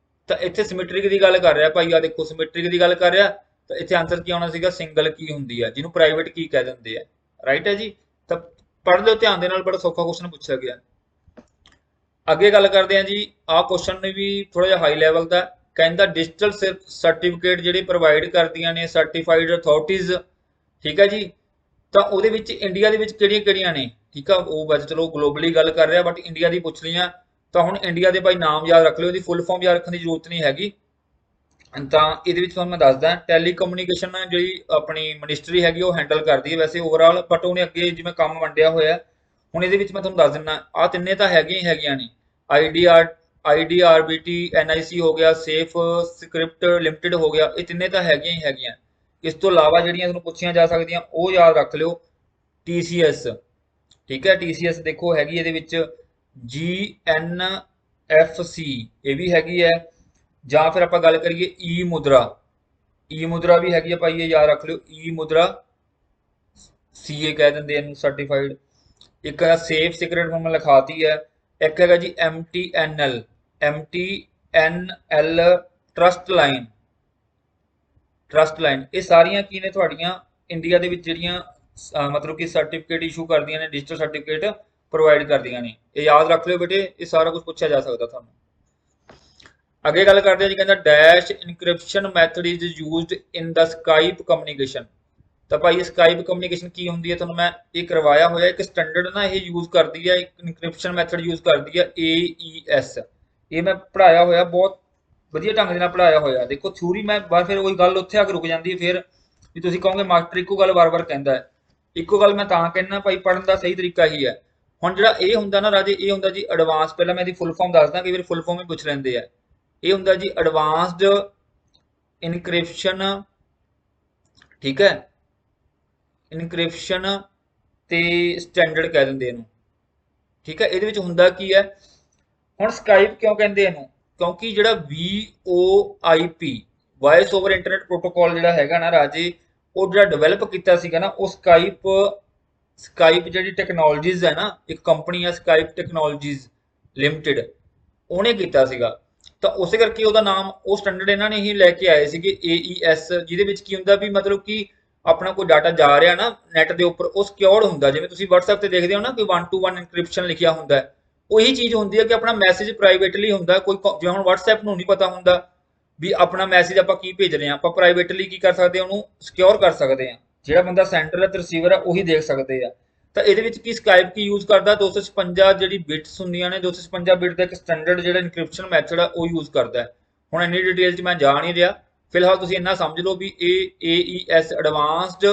ਤਾਂ ਇੱਥੇ ਸਿਮੈਟ੍ਰਿਕ ਦੀ ਗੱਲ ਕਰ ਰਿਹਾ ਭਾਈ, ਆ ਦੇਖੋ ਸਿਮੈਟ੍ਰਿਕ ਦੀ ਗੱਲ ਕਰ ਰਿਹਾ, ਤਾਂ ਇੱਥੇ ਆਨਸਰ ਕੀ ਆਉਣਾ ਸੀਗਾ, ਸਿੰਗਲ ਕੀ ਹੁੰਦੀ ਹੈ, ਜਿਹਨੂੰ ਪ੍ਰਾਈਵੇਟ ਕੀ ਕਹਿ ਦਿੰਦੇ ਆ। ਰਾਈਟ ਹੈ ਜੀ। ਤਾਂ ਪੜ੍ਹ ਲਿਓ ਧਿਆਨ ਦੇ ਨਾਲ, ਬੜਾ ਸੌਖਾ ਕੁਐਸਚਨ ਪੁੱਛਿਆ ਗਿਆ। ਅੱਗੇ ਗੱਲ ਕਰਦੇ ਹਾਂ ਜੀ। ਆਹ ਕੁਐਸਚਨ ਨੇ ਵੀ ਥੋੜਾ ਜਿਹਾ ਹਾਈ ਲੈਵਲ ਦਾ। ਕਹਿੰਦਾ ਡਿਜੀਟਲ ਸਰਟੀਫਿਕੇਟ ਜਿਹੜੇ ਪ੍ਰੋਵਾਈਡ ਕਰਦੀਆਂ ਨੇ ਸਰਟੀਫਾਈਡ ਅਥਾਰਟੀਜ਼, ਠੀਕ ਹੈ ਜੀ। ਤਾਂ ਉਹਦੇ ਵਿੱਚ ਇੰਡੀਆ ਦੇ ਵਿੱਚ ਕਿਹੜੀਆਂ ਨੇ, ਠੀਕ ਆ। ਉਹ ਵੈਸੇ ਚਲੋ ਗਲੋਬਲੀ ਗੱਲ ਕਰ ਰਿਹਾ, ਬਟ ਇੰਡੀਆ ਦੀ ਪੁੱਛ ਲਈਆਂ। ਤਾਂ ਹੁਣ ਇੰਡੀਆ ਦੇ ਭਾਈ ਨਾਮ ਯਾਦ ਰੱਖ ਲਿਓ, ਇਹਦੀ ਫੁੱਲ ਫਾਰਮ ਯਾਦ ਰੱਖਣ ਦੀ ਜ਼ਰੂਰਤ ਨਹੀਂ ਹੈਗੀ। ਤਾਂ ਇਹਦੇ ਵਿੱਚ ਤੁਹਾਨੂੰ ਮੈਂ ਦੱਸਦਾ, ਟੈਲੀਕਮਿਊਨੀਕੇਸ਼ਨ ਜਿਹੜੀ ਆਪਣੀ ਮਿਨਿਸਟਰੀ ਹੈਗੀ ਉਹ ਹੈਂਡਲ ਕਰਦੀ ਹੈ ਵੈਸੇ ਓਵਰਆਲ, ਬਟ ਉਹਨੇ ਅੱਗੇ ਜਿਵੇਂ ਕੰਮ ਵੰਡਿਆ ਹੋਇਆ। ਹੁਣ ਇਹਦੇ ਵਿੱਚ ਮੈਂ ਤੁਹਾਨੂੰ ਦੱਸ ਦਿੰਦਾ, ਆਹ ਤਿੰਨੇ ਤਾਂ ਹੈਗੀਆਂ ਨੇ, IDRBT NIC ਹੋ ਗਿਆ, ਸੇਫ ਸਕ੍ਰਿਪਟ ਲਿਮਟਿਡ ਹੋ ਗਿਆ, ਇਹ ਤਿੰਨੇ ਤਾਂ ਹੈਗੀਆਂ। ਇਸ ਤੋਂ ਇਲਾਵਾ ਜਿਹੜੀਆਂ ਤੁਹਾਨੂੰ ਪੁੱਛੀਆਂ ਜਾ ਸਕਦੀਆਂ ਉਹ ਯਾਦ ਰੱਖ ਲਿਓ। TCS, ਠੀਕ ਹੈ, TCS ਦੇਖੋ ਹੈਗੀ ਇਹਦੇ ਵਿੱਚ, GNFC ਇਹ ਵੀ ਹੈਗੀ ਹੈ, ਜਾਂ ਫਿਰ ਆਪਾਂ ਗੱਲ ਕਰੀਏ ਈ ਮੁਦਰਾ ਵੀ ਹੈਗੀ ਹੈ ਭਾਈ, ਇਹ ਯਾਦ ਰੱਖ ਲਿਓ। ਈ ਮੁਦਰਾ CA ਕਹਿ ਦਿੰਦੇ ਇਹਨੂੰ, ਸਰਟੀਫਾਈਡ। ਇੱਕ ਹੈ ਸੇਫ ਸੀਕ੍ਰੇਟ, ਹੁਣ ਮੈਂ ਲਿਖਾਤੀ ਹੈ। ਇੱਕ ਹੈਗਾ ਜੀ MTNL ਟਰਸਟ ਲਾਈਨ। ਇਹ ਸਾਰੀਆਂ ਕੀ ਨੇ ਤੁਹਾਡੀਆਂ ਇੰਡੀਆ ਦੇ ਵਿੱਚ ਜਿਹੜੀਆਂ ਮਤਲਬ ਕਿ ਸਰਟੀਫਿਕੇਟ ਇਸ਼ੂ ਕਰਦੀਆਂ ਨੇ, ਡਿਜੀਟਲ ਸਰਟੀਫਿਕੇਟ ਪ੍ਰੋਵਾਈਡ ਕਰਦੀਆਂ ਨੇ। ਇਹ ਯਾਦ ਰੱਖ ਲਿਓ ਬੇਟੇ, ਇਹ ਸਾਰਾ ਕੁਝ ਪੁੱਛਿਆ ਜਾ ਸਕਦਾ ਤੁਹਾਨੂੰ। ਅੱਗੇ ਗੱਲ ਕਰਦੇ ਹਾਂ ਜੀ। ਕਹਿੰਦਾ dash encryption method is used in the Skype communication. ਤਾਂ ਭਾਈ ਸਕਾਈਪ ਕਮਿਊਨੀਕੇਸ਼ਨ ਕੀ ਹੁੰਦੀ ਹੈ, ਤੁਹਾਨੂੰ ਮੈਂ ਇਹ ਕਰਵਾਇਆ ਹੋਇਆ। ਇੱਕ ਸਟੈਂਡਰਡ ਨਾ ਇਹ ਯੂਜ਼ ਕਰਦੀ ਹੈ, ਇੱਕ ਇਨਕ੍ਰਿਪਸ਼ਨ ਮੈਥਡ ਯੂਜ਼ ਕਰਦੀ ਹੈ, AES। ਇਹ ਮੈਂ ਪੜ੍ਹਾਇਆ ਹੋਇਆ, ਬਹੁਤ ਵਧੀਆ ਢੰਗ ਦੇ ਨਾਲ ਪੜ੍ਹਾਇਆ ਹੋਇਆ। ਦੇਖੋ ਥਿਊਰੀ ਮੈਂ ਬਾਅਦ ਫਿਰ ਉਹੀ ਗੱਲ ਉੱਥੇ ਆ ਕੇ ਰੁਕ ਜਾਂਦੀ ਹੈ, ਫਿਰ ਵੀ ਤੁਸੀਂ ਕਹੋਗੇ ਮਾਸਟਰ ਇੱਕੋ ਗੱਲ ਵਾਰ-ਵਾਰ ਕਹਿੰਦਾ ਹੈ। ਇੱਕੋ ਗੱਲ ਮੈਂ ਤਾਂ ਕਹਿੰਦਾ ਭਾਈ, ਪੜ੍ਹਨ ਦਾ ਸਹੀ ਤਰੀਕਾ ਹੀ ਹੈ। ਹੁਣ ਜਿਹੜਾ ਇਹ ਹੁੰਦਾ ਨਾ ਰਾਜੇ, ਇਹ ਹੁੰਦਾ ਜੀ ਐਡਵਾਂਸ। ਪਹਿਲਾਂ ਮੈਂ ਇਹਦੀ ਫੁੱਲ ਫਾਰਮ ਦੱਸਦਾ, ਕਈ ਵਾਰ ਫੁੱਲ ਫਾਰਮ ਵੀ ਪੁੱਛ ਲੈਂਦੇ ਆ। ਇਹ ਹੁੰਦਾ ਜੀ ਐਡਵਾਂਸਡ ਇਨਕ੍ਰਿਪਸ਼ਨ, ਠੀਕ ਹੈ, ਇਨਕ੍ਰਿਪਸ਼ਨ ਤੇ ਸਟੈਂਡਰਡ ਕਹਿ ਦਿੰਦੇ ਇਹਨੂੰ, ਠੀਕ ਹੈ। ਇਹਦੇ ਵਿੱਚ ਹੁੰਦਾ ਕੀ ਹੈ, ਹੁਣ ਸਕਾਈਪ ਕਿਉਂ ਕਹਿੰਦੇ ਇਹਨੂੰ, ਕਿਉਂਕਿ ਜਿਹੜਾ VoIP voice over internet protocol ਜਿਹੜਾ ਹੈਗਾ ਨਾ ਰਾਜੇ, ਉਹ ਜਿਹੜਾ ਡਿਵੈਲਪ ਕੀਤਾ ਸੀਗਾ ਨਾ, ਉਹ ਸਕਾਈਪ ਜਿਹੜੀ ਟੈਕਨੋਲੋਜੀਜ਼ ਹੈ ਨਾ, ਇੱਕ ਕੰਪਨੀ ਹੈ ਸਕਾਈਪ ਟੈਕਨੋਲੋਜੀਜ਼ ਲਿਮਟਿਡ, ਉਹਨੇ ਕੀਤਾ ਸੀਗਾ। ਤਾਂ ਉਸੇ ਕਰਕੇ ਉਹਦਾ ਨਾਮ, ਉਹ ਸਟੈਂਡਰਡ ਇਹਨਾਂ ਨੇ ਹੀ ਲੈ ਕੇ ਆਏ ਸੀਗੇ AES, ਜਿਹਦੇ ਵਿੱਚ ਕੀ ਹੁੰਦਾ ਵੀ ਮਤਲਬ ਕਿ ਆਪਣਾ ਕੋਈ ਡਾਟਾ ਜਾ ਰਿਹਾ ਨਾ ਨੈਟ ਦੇ ਉੱਪਰ, ਉਹ ਸਿਕਿਉਰਡ ਹੁੰਦਾ। ਜਿਵੇਂ ਤੁਸੀਂ WhatsApp ਤੇ ਦੇਖਦੇ ਹੋ ਨਾ ਕਿ 1 to 1 ਇਨਕ੍ਰਿਪਸ਼ਨ ਲਿਖਿਆ ਹੁੰਦਾ ਹੈ, ਉਹੀ ਚੀਜ਼ ਹੁੰਦੀ ਹੈ ਕਿ ਆਪਣਾ ਮੈਸੇਜ ਪ੍ਰਾਈਵੇਟਲੀ ਹੁੰਦਾ, ਕੋਈ ਜਿਵੇਂ ਹੁਣ WhatsApp ਨੂੰ ਨਹੀਂ ਪਤਾ ਹੁੰਦਾ ਵੀ ਆਪਣਾ ਮੈਸੇਜ ਆਪਾਂ ਕੀ ਭੇਜ ਰਹੇ ਹਾਂ, ਆਪਾਂ ਪ੍ਰਾਈਵੇਟਲੀ ਕੀ ਕਰ ਸਕਦੇ ਹਾਂ, ਉਹਨੂੰ ਸਿਕਿਉਰ ਕਰ ਸਕਦੇ ਹਾਂ। ਜਿਹੜਾ ਬੰਦਾ ਸੈਂਡਰ ਹੈ ਤੇ ਰਿਸੀਵਰ ਹੈ ਉਹੀ ਦੇਖ ਸਕਦੇ ਆ। ਤਾਂ ਇਹਦੇ ਵਿੱਚ ਕੀ ਸਕਾਈਪ ਕੀ ਯੂਜ਼ ਕਰਦਾ, 256 ਜਿਹੜੀ ਬਿਟਸ ਹੁੰਦੀਆਂ ਨੇ, 256 ਬਿਟ ਦਾ ਇੱਕ ਸਟੈਂਡਰਡ ਜਿਹੜਾ ਇਨਕ੍ਰਿਪਸ਼ਨ ਮੈਥਡ ਆ ਉਹ ਯੂਜ਼ ਕਰਦਾ ਹੈ। ਹੁਣ ਇੰਨੀ ਡਿਟੇਲ 'ਚ ਮੈਂ ਜਾ ਨਹੀਂ ਰਿਹਾ, ਫਿਲਹਾਲ ਤੁਸੀਂ ਇੰਨਾ ਸਮਝ ਲਓ ਵੀ ਇਹ AES ਐਡਵਾਂਸਡ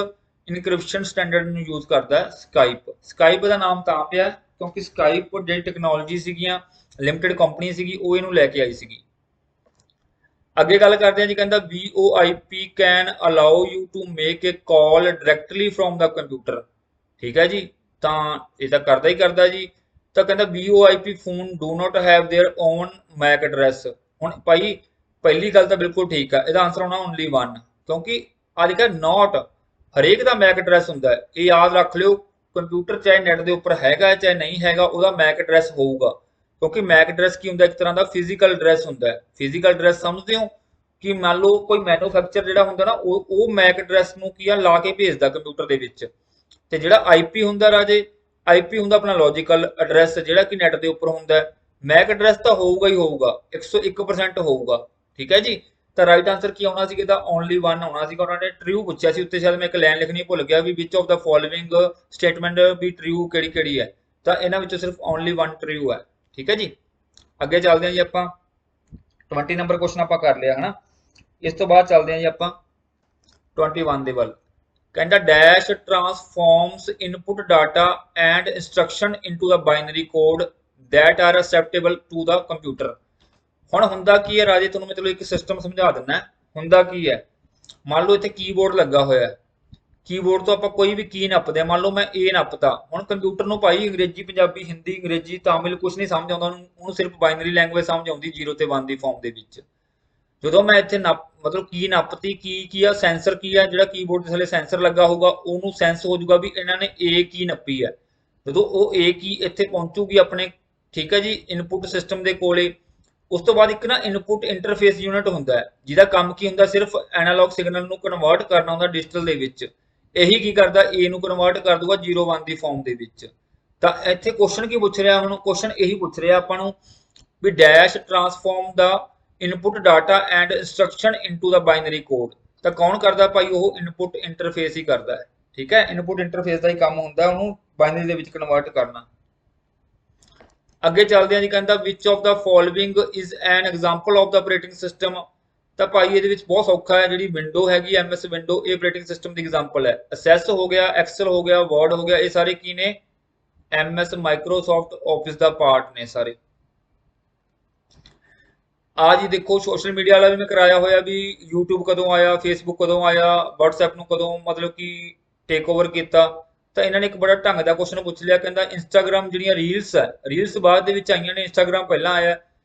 ਇਨਕ੍ਰਿਪਸ਼ਨ ਸਟੈਂਡਰਡ ਨੂੰ ਯੂਜ਼ ਕਰਦਾ ਹੈ ਸਕਾਈਪ। ਸਕਾਈਪ ਦਾ ਨਾਮ ਤਾਂ ਪਿਆ ਕਿਉਂਕਿ ਸਕਾਈਪ ਜਿਹੜੀ ਟੈਕਨੋਲੋਜੀ ਸੀਗੀਆਂ, ਲਿਮਟਿਡ ਕੰਪਨੀ ਸੀਗੀ, ਉਹ ਇਹਨੂੰ ਲੈ ਕੇ ਆਈ ਸੀਗੀ। ਅੱਗੇ ਗੱਲ ਕਰਦੇ ਹਾਂ ਜੀ, ਕਹਿੰਦਾ VoIP can allow you to make a call directly from the computer. ਠੀਕ ਹੈ ਜੀ, ਤਾਂ ਇਹ ਤਾਂ ਕਰਦਾ ਹੀ ਕਰਦਾ ਜੀ। ਤਾਂ ਕਹਿੰਦਾ VoIP phone do not have their own MAC address. ਹੁਣ ਭਾਈ ਪਹਿਲੀ ਗੱਲ ਤਾਂ ਬਿਲਕੁਲ ਠੀਕ ਆ, ਇਹਦਾ ਆਨਸਰ ਹੋਣਾ ਓਨਲੀ 1, ਕਿਉਂਕਿ ਅੱਜ ਕੱਲ੍ਹ ਨੋਟ ਹਰੇਕ ਦਾ ਮੈਕ ਐਡਰੈਸ ਹੁੰਦਾ ਹੈ। ਇਹ ਯਾਦ ਰੱਖ ਲਿਓ, ਕੰਪਿਊਟਰ ਚਾਹੇ ਨੈਟ ਦੇ ਉੱਪਰ ਹੈਗਾ ਚਾਹੇ ਨਹੀਂ ਹੈਗਾ, ਉਹਦਾ ਮੈਕ ਐਡਰੈਸ ਹੋਊਗਾ। ਕਿਉਂਕਿ ਮੈਕ ਐਡਰੈਸ ਕੀ ਹੁੰਦਾ, ਇੱਕ ਤਰ੍ਹਾਂ ਦਾ ਫਿਜ਼ੀਕਲ ਐਡਰੈਸ ਹੁੰਦਾ ਹੈ। ਫਿਜ਼ੀਕਲ ਐਡਰੈਸ ਸਮਝਦੇ ਹੋ ਕਿ ਮੰਨ ਲਓ ਕੋਈ ਮੈਨੂਫੈਕਚਰ ਜਿਹੜਾ ਹੁੰਦਾ ਨਾ, ਉਹ ਮੈਕ ਐਡਰੈਸ ਨੂੰ ਕੀ ਆ ਲਾ ਕੇ ਭੇਜਦਾ ਕੰਪਿਊਟਰ ਦੇ ਵਿੱਚ। ਤੇ ਜਿਹੜਾ IP ਹੁੰਦਾ ਰਾਜੇ, IP ਹੁੰਦਾ ਆਪਣਾ ਲੌਜੀਕਲ ਐਡਰੈਸ ਜਿਹੜਾ ਕਿ ਨੈਟ ਦੇ ਉੱਪਰ ਹੁੰਦਾ ਹੈ। ਮੈਕ ਐਡਰੈਸ ਤਾਂ ਹੋਊਗਾ ਹੀ ਹੋਊਗਾ, 101% ਹੋਊਗਾ। ਠੀਕ ਹੈ ਜੀ, ਤਾਂ ਰਾਈਟ ਆਨਸਰ ਕੀ ਆਉਣਾ ਸੀ, ਇਹਦਾ ਓਨਲੀ 1 ਆਉਣਾ ਸੀਗਾ। ਉਹਨਾਂ ਨੇ ਟਰੂ ਪੁੱਛਿਆ ਸੀ, ਉੱਤੇ ਸ਼ਾਇਦ ਮੈਂ ਇੱਕ ਲਾਈਨ ਲਿਖਣੀ ਭੁੱਲ ਗਿਆ ਵੀ which of the following statement ਵੀ ਟਰੂ ਕਿਹੜੀ ਕਿਹੜੀ ਹੈ, ਤਾਂ ਇਹਨਾਂ ਵਿੱਚੋਂ ਸਿਰਫ ਓਨਲੀ 1 ਟਰੂ ਹੈ। ਠੀਕ ਹੈ ਜੀ, ਅੱਗੇ ਚੱਲਦੇ ਹਾਂ ਜੀ ਆਪਾਂ। 20 ਨੰਬਰ ਕੁਐਸਚਨ ਆਪਾਂ ਕਰ ਲਿਆ ਹਨਾ। ਇਸ ਤੋਂ ਬਾਅਦ ਚੱਲਦੇ ਹਾਂ ਜੀ ਆਪਾਂ 21 ਦੇ ਵੱਲ। ਕਹਿੰਦਾ dash transforms input data and instruction into the binary code that are acceptable to the computer। ਹੁਣ ਹੁੰਦਾ ਕੀ ਹੈ ਰਾਜੇ, ਤੁਹਾਨੂੰ ਮੈਂ ਚਲੋ ਇੱਕ ਸਿਸਟਮ ਸਮਝਾ ਦਿੰਦਾ। ਹੁੰਦਾ ਕੀ ਹੈ, ਮੰਨ ਲਓ ਇੱਥੇ ਕੀਬੋਰਡ ਲੱਗਾ ਹੋਇਆ ਹੈ, ਕੀਬੋਰਡ ਤੋਂ ਆਪਾਂ ਕੋਈ ਵੀ ਕੀ ਨੱਪਦੇ ਆ, ਮੰਨ ਲਓ ਮੈਂ A ਨੱਪਤਾ। ਹੁਣ ਕੰਪਿਊਟਰ ਨੂੰ ਭਾਈ ਅੰਗਰੇਜ਼ੀ ਪੰਜਾਬੀ ਹਿੰਦੀ ਅੰਗਰੇਜ਼ੀ ਤਾਮਿਲ ਕੁਝ ਨਹੀਂ ਸਮਝ ਆਉਂਦਾ, ਉਹਨੂੰ ਸਿਰਫ ਬਾਈਨਰੀ ਲੈਂਗੁਏਜ ਸਮਝ ਆਉਂਦੀ 0 ਤੇ 1 ਦੀ ਫਾਰਮ ਦੇ ਵਿੱਚ। ਜਦੋਂ ਮੈਂ ਇੱਥੇ ਮਤਲਬ ਕੀ ਨੱਪਤੀ, ਕੀ ਆ ਸੈਂਸਰ ਕੀ ਆ, ਜਿਹੜਾ ਕੀਬੋਰਡ ਦੇ ਥੱਲੇ ਸੈਂਸਰ ਲੱਗਾ ਹੋਊਗਾ ਉਹਨੂੰ ਸੈਂਸ ਹੋ ਜਾਊਗਾ ਵੀ ਇਹਨਾਂ ਨੇ A ਕੀ ਨੱਪੀ ਹੈ। ਜਦੋਂ ਉਹ A ਕੀ ਇੱਥੇ ਪਹੁੰਚੂਗੀ ਆਪਣੇ, ਠੀਕ ਹੈ ਜੀ, ਇਨਪੁਟ ਸਿਸਟਮ ਦੇ ਕੋਲੇ, ਉਸ ਤੋਂ ਬਾਅਦ ਇੱਕ ਨਾ ਇਨਪੁਟ ਇੰਟਰਫੇਸ ਯੂਨਿਟ ਹੁੰਦਾ ਹੈ, ਜਿਹਦਾ ਕੰਮ ਕੀ ਹੁੰਦਾ, ਸਿਰਫ ਐਨਾਲੌਗ ਸਿਗਨਲ ਨੂੰ ਕਨਵਰਟ ਕਰਨਾ ਹੁੰਦਾ ਡਿਜੀਟਲ ਦੇ ਵਿੱਚ। ਇਹੀ ਕੀ ਕਰਦਾ, A ਨੂੰ ਕਨਵਰਟ ਕਰ ਦੂਗਾ 0 1 ਦੀ ਫਾਰਮ ਦੇ ਵਿੱਚ। ਤਾਂ ਇੱਥੇ ਕੁਐਸਚਨ ਕੀ ਪੁੱਛ ਰਿਹਾ, ਹੁਣ ਕੁਐਸਚਨ ਇਹੀ ਪੁੱਛ ਰਿਹਾ ਆਪਾਂ ਨੂੰ ਵੀ dash transform the input data and instruction into the binary code. ਤਾਂ ਕੌਣ ਕਰਦਾ ਭਾਈ, ਉਹ ਇਨਪੁਟ ਇੰਟਰਫੇਸ ਹੀ ਕਰਦਾ ਹੈ। ਠੀਕ ਹੈ, ਇਨਪੁਟ ਇੰਟਰਫੇਸ ਦਾ ਹੀ ਕੰਮ ਹੁੰਦਾ ਉਹਨੂੰ ਬਾਈਨਰੀ ਦੇ ਵਿੱਚ ਕਨਵਰਟ ਕਰਨਾ। ਅੱਗੇ ਚੱਲਦੇ ਹਾਂ ਜੀ, ਕਹਿੰਦਾ which of the following is an example of the operating system. ਤਾਂ ਭਾਈ ਇਹਦੇ ਵਿੱਚ ਬਹੁਤ ਸੌਖਾ ਹੈ, ਜਿਹੜੀ ਵਿੰਡੋ ਹੈਗੀ MS ਵਿੰਡੋ, ਇਹ ਆਪਰੇਟਿੰਗ ਸਿਸਟਮ ਦੀ ਐਗਜ਼ਾਮਪਲ ਹੈ। ਅਸੈਸ ਹੋ ਗਿਆ, ਐਕਸਲ ਹੋ ਗਿਆ, ਵਰਡ ਹੋ ਗਿਆ, ਇਹ ਸਾਰੇ ਕੀ ਨੇ, MS ਮਾਈਕਰੋਸਾਫਟ ਆਫਿਸ ਦਾ ਪਾਰਟ ਨੇ ਸਾਰੇ। ਆ ਜੀ ਦੇਖੋ, ਸੋਸ਼ਲ ਮੀਡੀਆ ਵਾਲਾ ਵੀ ਮੈਂ ਕਰਾਇਆ ਹੋਇਆ ਵੀ YouTube ਕਦੋਂ ਆਇਆ, Facebook ਕਦੋਂ ਆਇਆ, WhatsApp ਨੂੰ ਕਦੋਂ ਮਤਲਬ ਕਿ ਟੇਕ ਓਵਰ ਕੀਤਾ। ਤਾਂ ਇਹਨਾਂ ਨੇ ਇੱਕ ਬੜਾ ਢੰਗ ਦਾ ਕੁਐਸਚਨ ਪੁੱਛ ਲਿਆ, ਕਹਿੰਦਾ ਇੰਸਟਾਗ੍ਰਾਮ ਜਿਹੜੀਆਂ ਰੀਲਸ ਹੈ, ਰੀਲਸ ਬਾਅਦ ਦੇ ਵਿੱਚ ਆਈਆਂ ਨੇ, ਇੰਸਟਾਗ੍ਰਾਮ ਪਹਿਲਾਂ ਆਇਆ।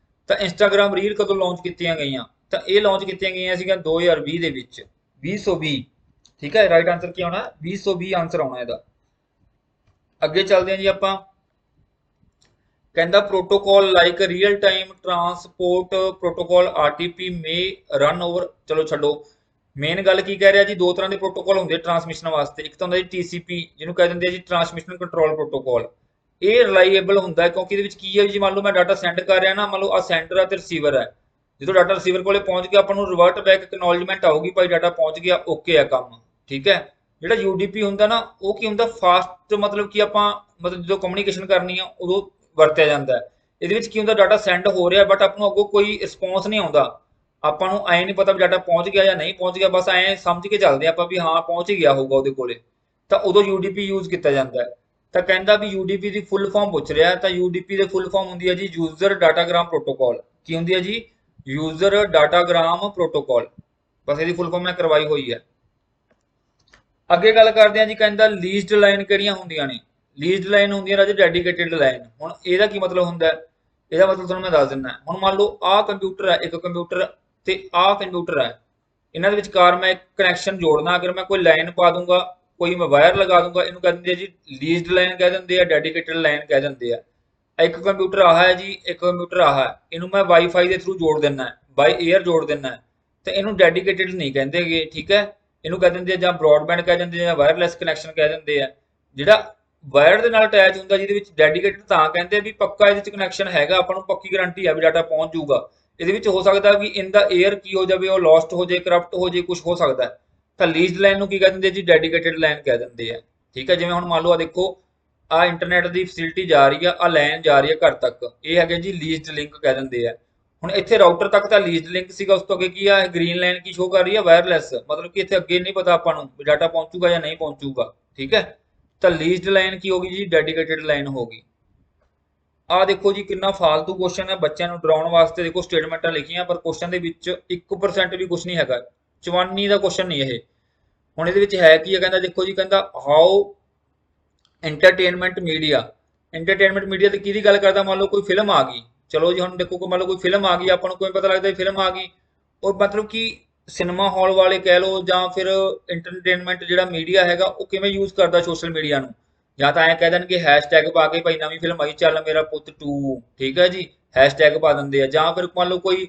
ਤਾਂ ਇੰਸਟਾਗ੍ਰਾਮ ਰੀਲ ਕਦੋਂ ਲਾਂਚ ਕੀਤੀਆਂ ਗਈਆਂ, ਤਾਂ ਇਹ ਲਾਂਚ ਕੀਤੀਆਂ ਗਈਆਂ ਸੀਗੀਆਂ 2020 ਦੇ ਵਿੱਚ, 2020। ਠੀਕ ਹੈ, ਰਾਈਟ ਆਨਸਰ ਕੀ ਆਉਣਾ, 2020 ਆਨਸਰ ਆਉਣਾ ਇਹਦਾ। ਅੱਗੇ ਚੱਲਦੇ ਹਾਂ ਜੀ ਆਪਾਂ। ਕਹਿੰਦਾ protocol like real time transport protocol RTP ਮੇ ਰਨ ਓਵਰ। ਚਲੋ ਛੱਡੋ, ਮੇਨ ਗੱਲ ਕੀ ਕਹਿ ਰਿਹਾ ਜੀ, ਦੋ ਤਰ੍ਹਾਂ ਦੇ ਪ੍ਰੋਟੋਕਾਲ ਹੁੰਦੇ ਟਰਾਂਸਮਿਸ਼ਨ ਵਾਸਤੇ। ਇੱਕ ਤਾਂ ਹੁੰਦਾ ਜੀ TCP, ਜਿਹਨੂੰ ਕਹਿ ਦਿੰਦੇ ਆ ਜੀ ਟਰਾਂਸਮਿਸ਼ਨ ਕੰਟਰੋਲ ਪ੍ਰੋਟੋਕਾਲ। ਇਹ ਰਿਲਾਈਏਬਲ ਹੁੰਦਾ ਹੈ ਕਿਉਂਕਿ ਇਹਦੇ ਵਿੱਚ ਕੀ ਹੈ ਜੀ, ਮੰਨ ਲਓ ਮੈਂ ਡਾਟਾ ਸੈਂਡ ਕਰ ਰਿਹਾ ਨਾ, ਮੰਨ ਲਓ ਆ ਸੈਂਡਰ ਹੈ ਤੇ ਰਿਸੀਵਰ ਹੈ। ਜਦੋਂ ਡਾਟਾ ਰਿਸੀਵਰ ਕੋਲੇ ਪਹੁੰਚ ਗਿਆ, ਆਪਾਂ ਨੂੰ ਰਿਵਰਟ ਬੈਕ ਐਕਨੋਲਜਮੈਂਟ ਆਊਗੀ, ਭਾਈ ਡਾਟਾ ਪਹੁੰਚ ਗਿਆ, ਓਕੇ ਆ ਕੰਮ। ਠੀਕ ਹੈ, ਜਿਹੜਾ UDP ਹੁੰਦਾ ਨਾ, ਉਹ ਕੀ ਹੁੰਦਾ, ਫਾਸਟ, ਮਤਲਬ ਕਿ ਆਪਾਂ ਮਤਲਬ ਜਦੋਂ ਕਮਿਊਨੀਕੇਸ਼ਨ ਕਰਨੀ ਆ ਉਦੋਂ ਵਰਤਿਆ ਜਾਂਦਾ ਹੈ। ਇਹਦੇ ਵਿੱਚ ਕੀ ਹੁੰਦਾ, ਡਾਟਾ ਸੈਂਡ ਹੋ ਰਿਹਾ ਬਟ ਆਪਾਂ ਨੂੰ ਅੱਗੋਂ ਕੋਈ ਰਿਸਪੌਂਸ ਨਹੀਂ ਆਉਂਦਾ। ਆਪਾਂ ਨੂੰ ਐਂ ਨਹੀਂ ਪਤਾ ਵੀ ਡਾਟਾ ਪਹੁੰਚ ਗਿਆ ਜਾਂ ਨਹੀਂ ਪਹੁੰਚ ਗਿਆ, ਬਸ ਐਂ ਸਮਝ ਕੇ ਚੱਲਦੇ ਆਪਾਂ ਵੀ ਹਾਂ ਪਹੁੰਚ ਹੀ ਗਿਆ ਹੋਊਗਾ ਉਹਦੇ ਕੋਲੇ। ਤਾਂ ਉਦੋਂ UDP ਯੂਜ਼ ਕੀਤਾ ਜਾਂਦਾ ਹੈ। ਤਾਂ ਕਹਿੰਦਾ ਵੀ UDP ਦੀ ਫੁੱਲ ਫਾਰਮ ਪੁੱਛ ਰਿਹਾ, ਤਾਂ UDP ਦੇ ਫੁੱਲ ਫਾਰਮ ਹੁੰਦੀ ਹੈ ਜੀ ਯੂਜ਼ਰ ਡਾਟਾਗ੍ਰਾਮ ਪ੍ਰੋਟੋਕਾਲ। ਕੀ ਹੁੰਦੀ ਹੈ ਜੀ, ਯੂਜ਼ਰ ਡਾਟਾਗ੍ਰਾਮ ਪ੍ਰੋਟੋਕਾਲ। ਬਸ ਇਹਦੀ ਫੁੱਲ ਫਾਰਮ ਮੈਂ ਕਰਵਾਈ ਹੋਈ ਹੈ। ਅੱਗੇ ਗੱਲ ਕਰਦੇ ਹਾਂ ਜੀ, ਕਹਿੰਦਾ ਲੀਜ਼ਡ ਲਾਈਨ ਕਿਹੜੀਆਂ ਹੁੰਦੀਆਂ ਨੇ। ਲੀਜ਼ਡ ਲਾਈਨ ਹੁੰਦੀਆਂ ਰਾਜੇ ਡੈਡੀਕੇਟਿਡ ਲਾਈਨ। ਹੁਣ ਇਹਦਾ ਕੀ ਮਤਲਬ ਹੁੰਦਾ, ਇਹਦਾ ਮਤਲਬ ਤੁਹਾਨੂੰ ਮੈਂ ਦੱਸ ਦਿੰਦਾ। ਹੁਣ ਮੰਨ ਲਓ ਆਹ ਕੰਪਿਊਟਰ ਹੈ, ਇੱਕ ਕੰਪਿਊਟਰ ਤੇ ਆਹ ਕੰਪਿਊਟਰ ਹੈ, ਇਹਨਾਂ ਦੇ ਵਿਚਕਾਰ ਮੈਂ ਇੱਕ ਕਨੈਕਸ਼ਨ ਜੋੜਨਾ। ਅਗਰ ਮੈਂ ਕੋਈ ਲਾਈਨ ਪਾ ਦੂੰਗਾ, ਕੋਈ ਮੈਂ ਵਾਇਰ ਲਗਾ ਦੂੰਗਾ, ਇਹਨੂੰ ਕਹਿ ਦਿੰਦੇ ਆ ਜੀ ਲੀਜ਼ਡ ਲਾਈਨ ਕਹਿ ਦਿੰਦੇ ਆ, ਡੈਡੀਕੇਟਿਡ ਲਾਈਨ ਕਹਿ ਦਿੰਦੇ ਆ। ਇੱਕ ਕੰਪਿਊਟਰ ਆਹ ਹੈ ਜੀ, ਇੱਕ ਕੰਪਿਊਟਰ ਆਹ ਹੈ, ਇਹਨੂੰ ਮੈਂ ਵਾਈਫਾਈ ਦੇ ਥਰੂ ਜੋੜ ਦਿੰਦਾ, ਬਾਈ 에ਅਰ ਜੋੜ ਦਿੰਦਾ, ਤੇ ਇਹਨੂੰ ਡੈਡੀਕੇਟਿਡ ਨਹੀਂ ਕਹਿੰਦੇਗੇ। ਠੀਕ ਹੈ, ਇਹਨੂੰ ਕਹਿ ਦਿੰਦੇ ਆ ਜਾਂ ਬ੍ਰੌਡਬੈਂਡ ਕਹਿ ਦਿੰਦੇ ਆ ਜਾਂ ਵਾਇਰਲੈਸ ਕਨੈਕਸ਼ਨ ਕਹਿ ਦਿੰਦੇ ਆ। ਜਿਹੜਾ ਵਾਇਰ ਦੇ ਨਾਲ ਅਟੈਚ ਹੁੰਦਾ, ਜਿਹਦੇ ਵਿੱਚ ਡੈਡੀਕੇਟਡ ਤਾਂ ਕਹਿੰਦੇ ਆ ਵੀ ਪੱਕਾ ਇਹਦੇ ਵਿੱਚ ਕਨੈਕਸ਼ਨ ਹੈਗਾ, ਆਪਾਂ ਨੂੰ ਪੱਕੀ ਗਾਰੰਟੀ ਆ ਵੀ ਡਾਟਾ ਪਹੁੰਚ ਜਾਊਗਾ। ਇਹਦੇ ਵਿੱਚ ਹੋ ਸਕਦਾ ਵੀ ਇਨ ਦਾ 에ਅਰ ਕੀ ਹੋ ਜਾਵੇ, ਉਹ ਲੋਸਟ ਹੋ ਜਾਏ, ਕਰਪਟ ਹੋ ਜਾਏ, ਕੁਝ ਹੋ ਸਕਦਾ ਹੈ। ਤਾਂ ਲੀਜ਼ਡ ਲਾਈਨ ਨੂੰ ਕੀ ਕਹਿ ਦਿੰਦੇ ਜੀ, ਡੈਡੀਕੇਟਡ ਲਾਈਨ ਕਹਿ ਦਿੰਦੇ ਆ। ਠੀਕ ਹੈ, ਜਿਵੇਂ ਹੁਣ ਮੰਨ ਲਓ ਆ ਦੇਖੋ, ਆ ਇੰਟਰਨੈਟ ਦੀ ਫੈਸਿਲਿਟੀ ਜਾ ਰਹੀ ਆ ਲਾਈਨ ਜਾ ਰਹੀ ਆ ਘਰ ਤੱਕ, ਇਹ ਹੈਗੇ ਜੀ ਲੀਜ਼ਡ ਲਿੰਕ ਕਹਿ ਦਿੰਦੇ ਆ। ਹੁਣ ਇੱਥੇ ਰਾਊਟਰ ਤੱਕ ਤਾਂ ਲੀਜ਼ਡ ਲਿੰਕ ਸੀਗਾ, ਉਸ ਤੋਂ ਅੱਗੇ ਕੀ ਆ ਗ੍ਰੀਨ ਲਾਈਨ ਕੀ ਸ਼ੋ ਕਰ ਰਹੀ ਆ, ਵਾਇਰਲੈਸ, ਮਤਲਬ ਕਿ ਇੱਥੇ ਅੱਗੇ ਨਹੀਂ ਪਤਾ ਆਪਾਂ ਨੂੰ ਵੀ ਡਾਟਾ ਪਹੁੰਚੂਗਾ ਜਾਂ ਨਹੀਂ ਪਹੁੰਚੂਗਾ। ਠੀਕ ਹੈ, ਤਾਂ ਲੀਜ਼ਡ ਲਾਈਨ ਕੀ ਹੋਗੀ ਜੀ, ਡੈਡੀਕੇਟਡ ਲਾਈਨ ਹੋਗੀ। ਆ ਦੇਖੋ ਜੀ ਕਿੰਨਾ ਫਾਲਤੂ ਕੁਐਸਚਨ ਹੈ, ਬੱਚਿਆਂ ਨੂੰ ਡਰਾਉਣ ਵਾਸਤੇ ਦੇਖੋ ਸਟੇਟਮੈਂਟਾਂ ਲਿਖੀਆਂ, ਪਰ ਕੁਐਸਚਨ ਦੇ ਵਿੱਚ 1% ਵੀ ਕੁਝ ਨਹੀਂ ਹੈਗਾ, ਚਵਾਨੀ ਦਾ ਕੁਐਸਚਨ ਨਹੀਂ ਇਹ। ਹੁਣ ਇਹਦੇ ਵਿੱਚ ਹੈ ਕੀ ਹੈ, ਕਹਿੰਦਾ ਦੇਖੋ ਜੀ, ਕਹਿੰਦਾ ਹਾਊ ਐਂਟਰਟੇਨਮੈਂਟ ਮੀਡੀਆ ਤੇ ਕਿਹਦੀ ਗੱਲ ਕਰਦਾ, ਮੰਨ ਲਓ ਕੋਈ ਫਿਲਮ ਆ ਗਈ, ਚਲੋ ਜੀ ਹੁਣ ਦੇਖੋ ਕੋਈ ਮੰਨ ਲਓ ਕੋਈ ਫਿਲਮ ਆ ਗਈ, ਆਪਾਂ ਨੂੰ ਕੋਈ ਪਤਾ ਲੱਗਦਾ ਫਿਲਮ ਆ ਗਈ, ਉਹ ਮਤਲਬ ਕਿ ਸਿਨੇਮਾ ਹਾਲ ਵਾਲੇ ਕਹਿ ਲਓ ਜਾਂ ਫਿਰ ਐਂਟਰਟੇਨਮੈਂਟ ਜਿਹੜਾ ਮੀਡੀਆ ਹੈਗਾ ਉਹ ਕਿਵੇਂ ਯੂਜ਼ ਕਰਦਾ ਸੋਸ਼ਲ ਮੀਡੀਆ ਨੂੰ, ਜਾਂ ਤਾਂ ਐਂ ਕਹਿ ਦੇਣਗੇ ਹੈਸ਼ਟੈਗ ਪਾ ਕੇ ਭਾਈ ਨਵੀਂ ਫਿਲਮ ਆਈ ਚੱਲ ਮੇਰਾ ਪੁੱਤ 2, ਠੀਕ ਹੈ ਜੀ, ਹੈਸ਼ਟੈਗ ਪਾ ਦਿੰਦੇ ਆ। ਜਾਂ ਫਿਰ ਮੰਨ ਲਓ ਕੋਈ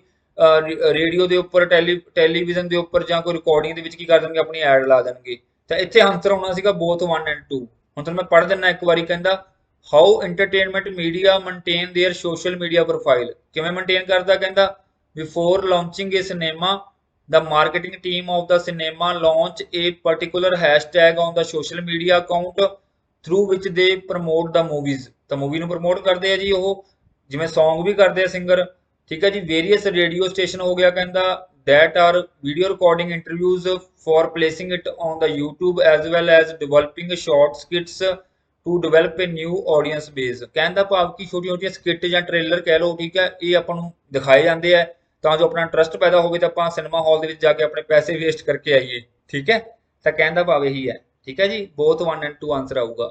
ਰੇਡੀਓ ਦੇ ਉੱਪਰ ਟੈਲੀਵਿਜ਼ਨ ਦੇ ਉੱਪਰ ਜਾਂ ਕੋਈ ਰਿਕਾਰਡਿੰਗ ਦੇ ਵਿੱਚ ਕੀ ਕਰ ਦੇਣਗੇ, ਆਪਣੀ ਐਡ ਲਾ ਦੇਣਗੇ। ਤਾਂ ਇੱਥੇ ਆਨਸਰ ਆਉਣਾ ਸੀਗਾ ਬੋਥ 1 ਐਂਡ 2। ਹੁਣ ਤੁਹਾਨੂੰ ਮੈਂ ਪੜ੍ਹ ਦਿੰਦਾ ਇੱਕ ਵਾਰੀ, ਕਹਿੰਦਾ how entertainment media maintain their social media profile, ਕਿਵੇਂ ਮੇਨਟੇਨ ਕਰਦਾ, ਕਹਿੰਦਾ before launching a cinema the marketing team of the cinema launch a particular hashtag on the social media account through which they promote the movies। ਤਾਂ movie ਨੂੰ promote ਕਰਦੇ ਆ ਜੀ ਉਹ, ਜਿਵੇਂ Song ਵੀ ਕਰਦੇ ਆ ਸਿੰਗਰ। ਠੀਕ ਹੈ ਜੀ, ਵੇਰੀਅਸ ਰੇਡੀਓ ਸਟੇਸ਼ਨ ਹੋ ਗਿਆ, ਕਹਿੰਦਾ that are video recording interviews for placing it on the YouTube as well as developing short skits to develop a new audience base। ਕਹਿੰਦਾ ਭਾਵ ਕਿ ਛੋਟੀਆਂ ਛੋਟੀਆਂ ਸਕਿੱਟ ਜਾਂ ਟ੍ਰੇਲਰ ਕਹਿ ਲਓ, ਠੀਕ ਹੈ, ਇਹ ਆਪਾਂ ਨੂੰ ਦਿਖਾਏ ਜਾਂਦੇ ਆ ਤਾਂ ਜੋ ਆਪਣਾ ਇੰਟਰਸਟ ਪੈਦਾ ਹੋਵੇ, ਤਾਂ ਆਪਾਂ ਸਿਨੇਮਾ ਹਾਲ ਦੇ ਵਿੱਚ ਜਾ ਕੇ ਆਪਣੇ ਪੈਸੇ ਵੇਸਟ ਕਰਕੇ ਆਈਏ। ਠੀਕ ਹੈ, ਤਾਂ ਕਹਿੰਦਾ ਭਾਵ ਇਹੀ ਹੈ। ਠੀਕ ਹੈ ਜੀ, ਬੋਥ 1 ਐਂਡ 2 ਆਨਸਰ ਆਊਗਾ।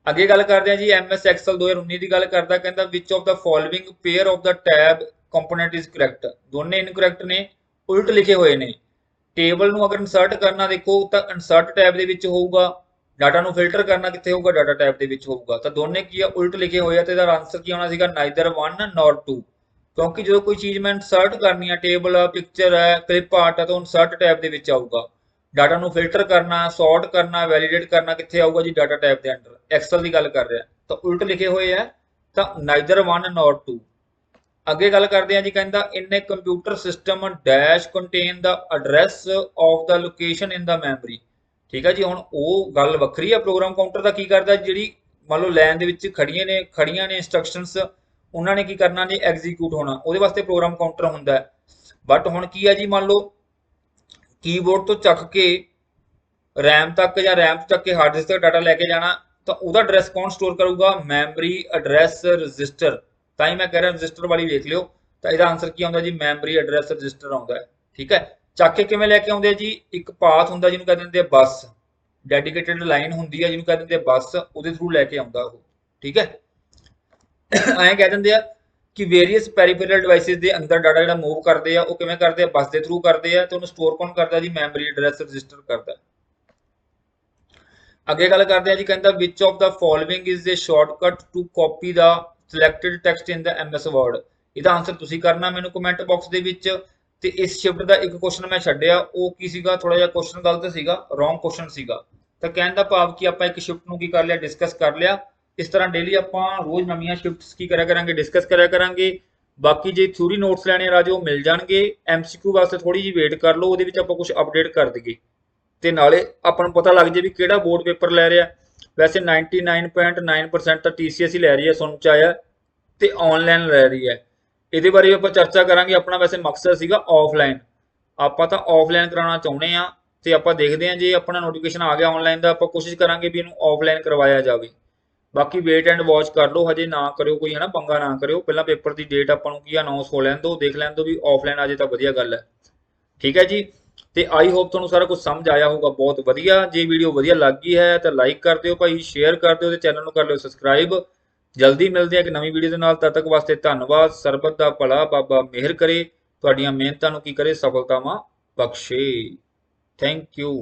ਅੱਗੇ ਗੱਲ ਕਰਦੇ ਹਾਂ ਜੀ, MS ਐਕਸਲ 2019 ਦੀ ਗੱਲ ਕਰਦਾ, ਕਹਿੰਦਾ which of the following pair of the tab component is correct. ਦੋਨੇ ਇਨਕਰੈਕਟ ਨੇ, ਉਲਟ ਲਿਖੇ ਹੋਏ ਨੇ। ਟੇਬਲ ਨੂੰ ਅਗਰ ਇਨਸਰਟ ਕਰਨਾ ਦੇਖੋ ਤਾਂ ਇਨਸਰਟ ਟੈਬ ਦੇ ਵਿੱਚ ਹੋਊਗਾ, ਡਾਟਾ ਨੂੰ ਫਿਲਟਰ ਕਰਨਾ ਕਿੱਥੇ ਹੋਊਗਾ, ਡਾਟਾ ਟੈਬ ਦੇ ਵਿੱਚ ਹੋਊਗਾ। ਤਾਂ ਦੋਨੇ ਕੀ ਆ, ਉਲਟ ਲਿਖੇ ਹੋਏ ਆ, ਤੇ ਇਹਦਾ ਆਨਸਰ ਕੀ ਆਉਣਾ ਸੀਗਾ, ਨਾਈਦਰ 1 ਨੋਰ 2। ਕਿਉਂਕਿ ਜਦੋਂ ਕੋਈ ਚੀਜ਼ ਮੈਂ ਇਨਸਰਟ ਕਰਨੀ ਆ, ਟੇਬਲ ਆ, ਪਿਕਚਰ ਹੈ, ਕਲਿੱਪ ਆਰਟ ਹੈ, ਤਾਂ ਇਨਸਰਟ ਟੈਬ ਦੇ ਵਿੱਚ ਆਊਗਾ। ਡਾਟਾ ਨੂੰ ਫਿਲਟਰ ਕਰਨਾ, ਸੌਰਟ ਕਰਨਾ, ਵੈਲੀਡੇਟ ਕਰਨਾ ਕਿੱਥੇ ਆਊਗਾ ਜੀ, ਡਾਟਾ ਟੈਬ ਦੇ ਅੰਡਰ। ਐਕਸਲ ਦੀ ਗੱਲ ਕਰ ਰਿਹਾ, ਤਾਂ ਉਲਟ ਲਿਖੇ ਹੋਏ ਆ, ਤਾਂ ਨਾਈਦਰ 1 ਨੋਰ 2। ਅੱਗੇ ਗੱਲ ਕਰਦੇ ਆ ਜੀ, ਕਹਿੰਦਾ in a computer system dash contain the address of the location in the memory. ਠੀਕ ਹੈ ਜੀ, ਹੁਣ ਉਹ ਗੱਲ ਵੱਖਰੀ ਆ। ਪ੍ਰੋਗਰਾਮ ਕਾਊਂਟਰ ਦਾ ਕੀ ਕਰਦਾ, ਜਿਹੜੀ ਮੰਨ ਲਓ ਲਾਈਨ ਦੇ ਵਿੱਚ ਖੜੀਆਂ ਨੇ ਇੰਸਟਰਕਸ਼ਨਸ, ਉਹਨਾਂ ਨੇ ਕੀ ਕਰਨਾ ਜੀ, ਐਗਜ਼ੀਕਿਊਟ ਹੋਣਾ, ਉਹਦੇ ਵਾਸਤੇ ਪ੍ਰੋਗਰਾਮ ਕਾਊਂਟਰ ਹੁੰਦਾ ਹੈ। ਬਟ ਹੁਣ ਕੀ ਹੈ ਜੀ, ਮੰਨ ਲਓ ਕੀਬੋਰਡ ਤੋਂ ਚੱਕ ਕੇ ਰੈਮ ਤੱਕ ਜਾਂ ਰੈਮ ਤੋਂ ਚੱਕ ਕੇ ਹਾਰਡ ਡਿਸਕ ਤੱਕ ਡਾਟਾ ਲੈ ਕੇ ਜਾਣਾ, ਤਾਂ ਉਹਦਾ ਐਡਰੈਸ ਕੌਣ ਸਟੋਰ ਕਰੂਗਾ, ਮੈਮਰੀ ਐਡਰੈਸ ਰਜਿਸਟਰ। ਤਾਂ ਹੀ ਮੈਂ ਕਹਿ ਰਿਹਾ ਰਜਿਸਟਰ ਵਾਲੀ ਵੇਖ ਲਿਓ। ਤਾਂ ਇਹਦਾ ਆਨਸਰ ਕੀ ਆਉਂਦਾ ਜੀ, ਮੈਮਰੀ ਐਡਰੈਸ ਰਜਿਸਟਰ ਆਉਂਦਾ ਹੈ। ਠੀਕ ਹੈ, ਚੱਕ ਕੇ ਕਿਵੇਂ ਲੈ ਕੇ ਆਉਂਦੇ ਜੀ, ਇੱਕ ਪਾਥ ਹੁੰਦਾ ਜਿਹਨੂੰ ਕਹਿ ਦਿੰਦੇ ਆ ਬੱਸ, ਡੈਡੀਕੇਟਡ ਲਾਈਨ ਹੁੰਦੀ ਹੈ ਜਿਹਨੂੰ ਕਹਿ ਦਿੰਦੇ ਆ ਬੱਸ, ਉਹਦੇ ਥਰੂ ਲੈ ਕੇ ਆਉਂਦਾ ਉਹ। ਠੀਕ ਹੈ, ਐਂ ਕਹਿ ਦਿੰਦੇ ਆ ਕਿ ਵੇਰੀਅਸ ਪੈਰੀਫੇਰਲ ਡਿਵਾਈਸਿਸ ਦੇ ਅੰਦਰ ਡਾਟਾ ਜਿਹੜਾ ਮੂਵ ਕਰਦੇ ਆ, ਉਹ ਕਿਵੇਂ ਕਰਦੇ ਆ, ਬੱਸ ਦੇ ਥਰੂ ਕਰਦੇ ਆ, ਤੇ ਉਹਨੂੰ ਸਟੋਰ ਕੌਣ ਕਰਦਾ ਜੀ, ਮੈਮਰੀ ਐਡਰੈਸ ਰਜਿਸਟਰ ਕਰਦਾ। ਅੱਗੇ ਗੱਲ ਕਰਦੇ ਆ ਜੀ, ਕਹਿੰਦਾ which of the following is a shortcut to copy the selected text in the MS Word. ਇਹਦਾ ਆਨਸਰ ਤੁਸੀਂ ਕਰਨਾ ਮੈਨੂੰ ਕਮੈਂਟ ਬਾਕਸ ਦੇ ਵਿੱਚ। ਤੇ ਇਸ ਸ਼ਿਫਟ ਦਾ ਇੱਕ ਕੁਐਸਚਨ ਮੈਂ ਛੱਡਿਆ, ਉਹ ਕੀ ਸੀਗਾ, ਥੋੜਾ ਜਿਹਾ ਕੁਐਸਚਨ ਗਲਤ ਸੀਗਾ, ਰੋਂਗ ਕੁਐਸਚਨ ਸੀਗਾ। ਤਾਂ ਕਹਿਣ ਦਾ ਭਾਵ ਕਿ ਆਪਾਂ ਇੱਕ ਸ਼ਿਫਟ ਨੂੰ ਕੀ ਕਰ ਲਿਆ, ਡਿਸਕਸ ਕਰ ਲਿਆ। ਇਸ ਤਰ੍ਹਾਂ ਡੇਲੀ ਆਪਾਂ ਰੋਜ਼ ਨਵੀਆਂ ਸ਼ਿਫਟਸ ਕੀ ਕਰਿਆ ਕਰਾਂਗੇ, ਡਿਸਕਸ ਕਰਿਆ ਕਰਾਂਗੇ। ਬਾਕੀ ਜੇ ਥਿਊਰੀ ਨੋਟਸ ਲੈਣੇ ਆ ਰਾਜੋ ਮਿਲ ਜਾਣਗੇ, MCQ ਵਾਸਤੇ ਥੋੜੀ ਜਿਹੀ ਵੇਟ ਕਰ ਲਓ, ਉਹਦੇ ਵਿੱਚ ਆਪਾਂ ਕੁਝ ਅਪਡੇਟ ਕਰ ਦਈਏ ਤੇ ਨਾਲੇ ਆਪਾਂ ਨੂੰ ਪਤਾ ਲੱਗ ਜੇ ਵੀ ਕਿਹੜਾ ਬੋਰਡ ਪੇਪਰ ਲੈ ਰਿਹਾ। ਵੈਸੇ 99.9% ਤਾਂ TCS ਹੀ ਲੈ ਰਹੀ ਹੈ, ਸੁਣ ਚ ਆਇਆ, ਤੇ ਆਨਲਾਈਨ ਲੈ ਰਹੀ ਹੈ। ਇਹਦੇ ਬਾਰੇ ਆਪਾਂ ਚਰਚਾ ਕਰਾਂਗੇ। ਆਪਣਾ ਵੈਸੇ ਮਕਸਦ ਸੀਗਾ ਆਫਲਾਈਨ, ਆਪਾਂ ਤਾਂ ਆਫਲਾਈਨ ਕਰਾਉਣਾ ਚਾਹੁੰਦੇ ਆ, ਤੇ ਆਪਾਂ ਦੇਖਦੇ ਹਾਂ ਜੇ ਆਪਣਾ ਨੋਟੀਫਿਕੇਸ਼ਨ ਆ ਗਿਆ ਆਨਲਾਈਨ ਦਾ, ਆਪਾਂ ਕੋਸ਼ਿਸ਼ ਕਰਾਂਗੇ ਵੀ ਇਹਨੂੰ ਆਫਲਾਈਨ ਕਰਵਾਇਆ ਜਾਵੇ। ਬਾਕੀ ਵੇਟ ਐਂਡ ਵਾਚ ਕਰ ਲਓ, ਹਜੇ ਨਾ ਕਰਿਓ ਕੋਈ ਹਨਾ ਪੰਗਾ ਨਾ ਕਰਿਓ, ਪਹਿਲਾਂ ਪੇਪਰ ਦੀ ਡੇਟ ਆਪਾਂ ਨੂੰ ਕੀ ਅਨਾਉਂਸ ਹੋ ਲੈਣ ਦਿਓ, ਦੇਖ ਲੈਣ ਦਿਓ ਵੀ ਆਫਲਾਈਨ ਆ ਜੇ ਤਾਂ ਵਧੀਆ ਗੱਲ ਹੈ। ਠੀਕ ਹੈ ਜੀ, ਤੇ ਆਈ ਹੋਪ ਤੁਹਾਨੂੰ ਸਾਰਾ ਕੁਝ ਸਮਝ ਆਇਆ ਹੋਊਗਾ, ਬਹੁਤ ਵਧੀਆ। ਜੇ ਵੀਡੀਓ ਵਧੀਆ ਲੱਗੀ ਹੈ ਤਾਂ ਲਾਈਕ ਕਰ ਦਿਓ ਭਾਈ, ਸ਼ੇਅਰ ਕਰ ਦਿਓ, ਤੇ ਚੈਨਲ ਨੂੰ ਕਰ ਲਿਓ ਸਬਸਕ੍ਰਾਈਬ। ਜਲਦੀ ਮਿਲਦੇ ਆ ਇੱਕ ਨਵੀਂ ਵੀਡੀਓ ਦੇ ਨਾਲ, ਤਦ ਤੱਕ ਵਾਸਤੇ ਧੰਨਵਾਦ। ਸਰਬਤ ਦਾ ਭਲਾ ਬਾਬਾ ਮਿਹਰ ਕਰੇ, ਤੁਹਾਡੀਆਂ ਮਿਹਨਤਾਂ ਨੂੰ ਕੀ ਕਰੇ, ਸਫਲਤਾਵਾਂ ਬਖਸ਼ੇ। Thank you.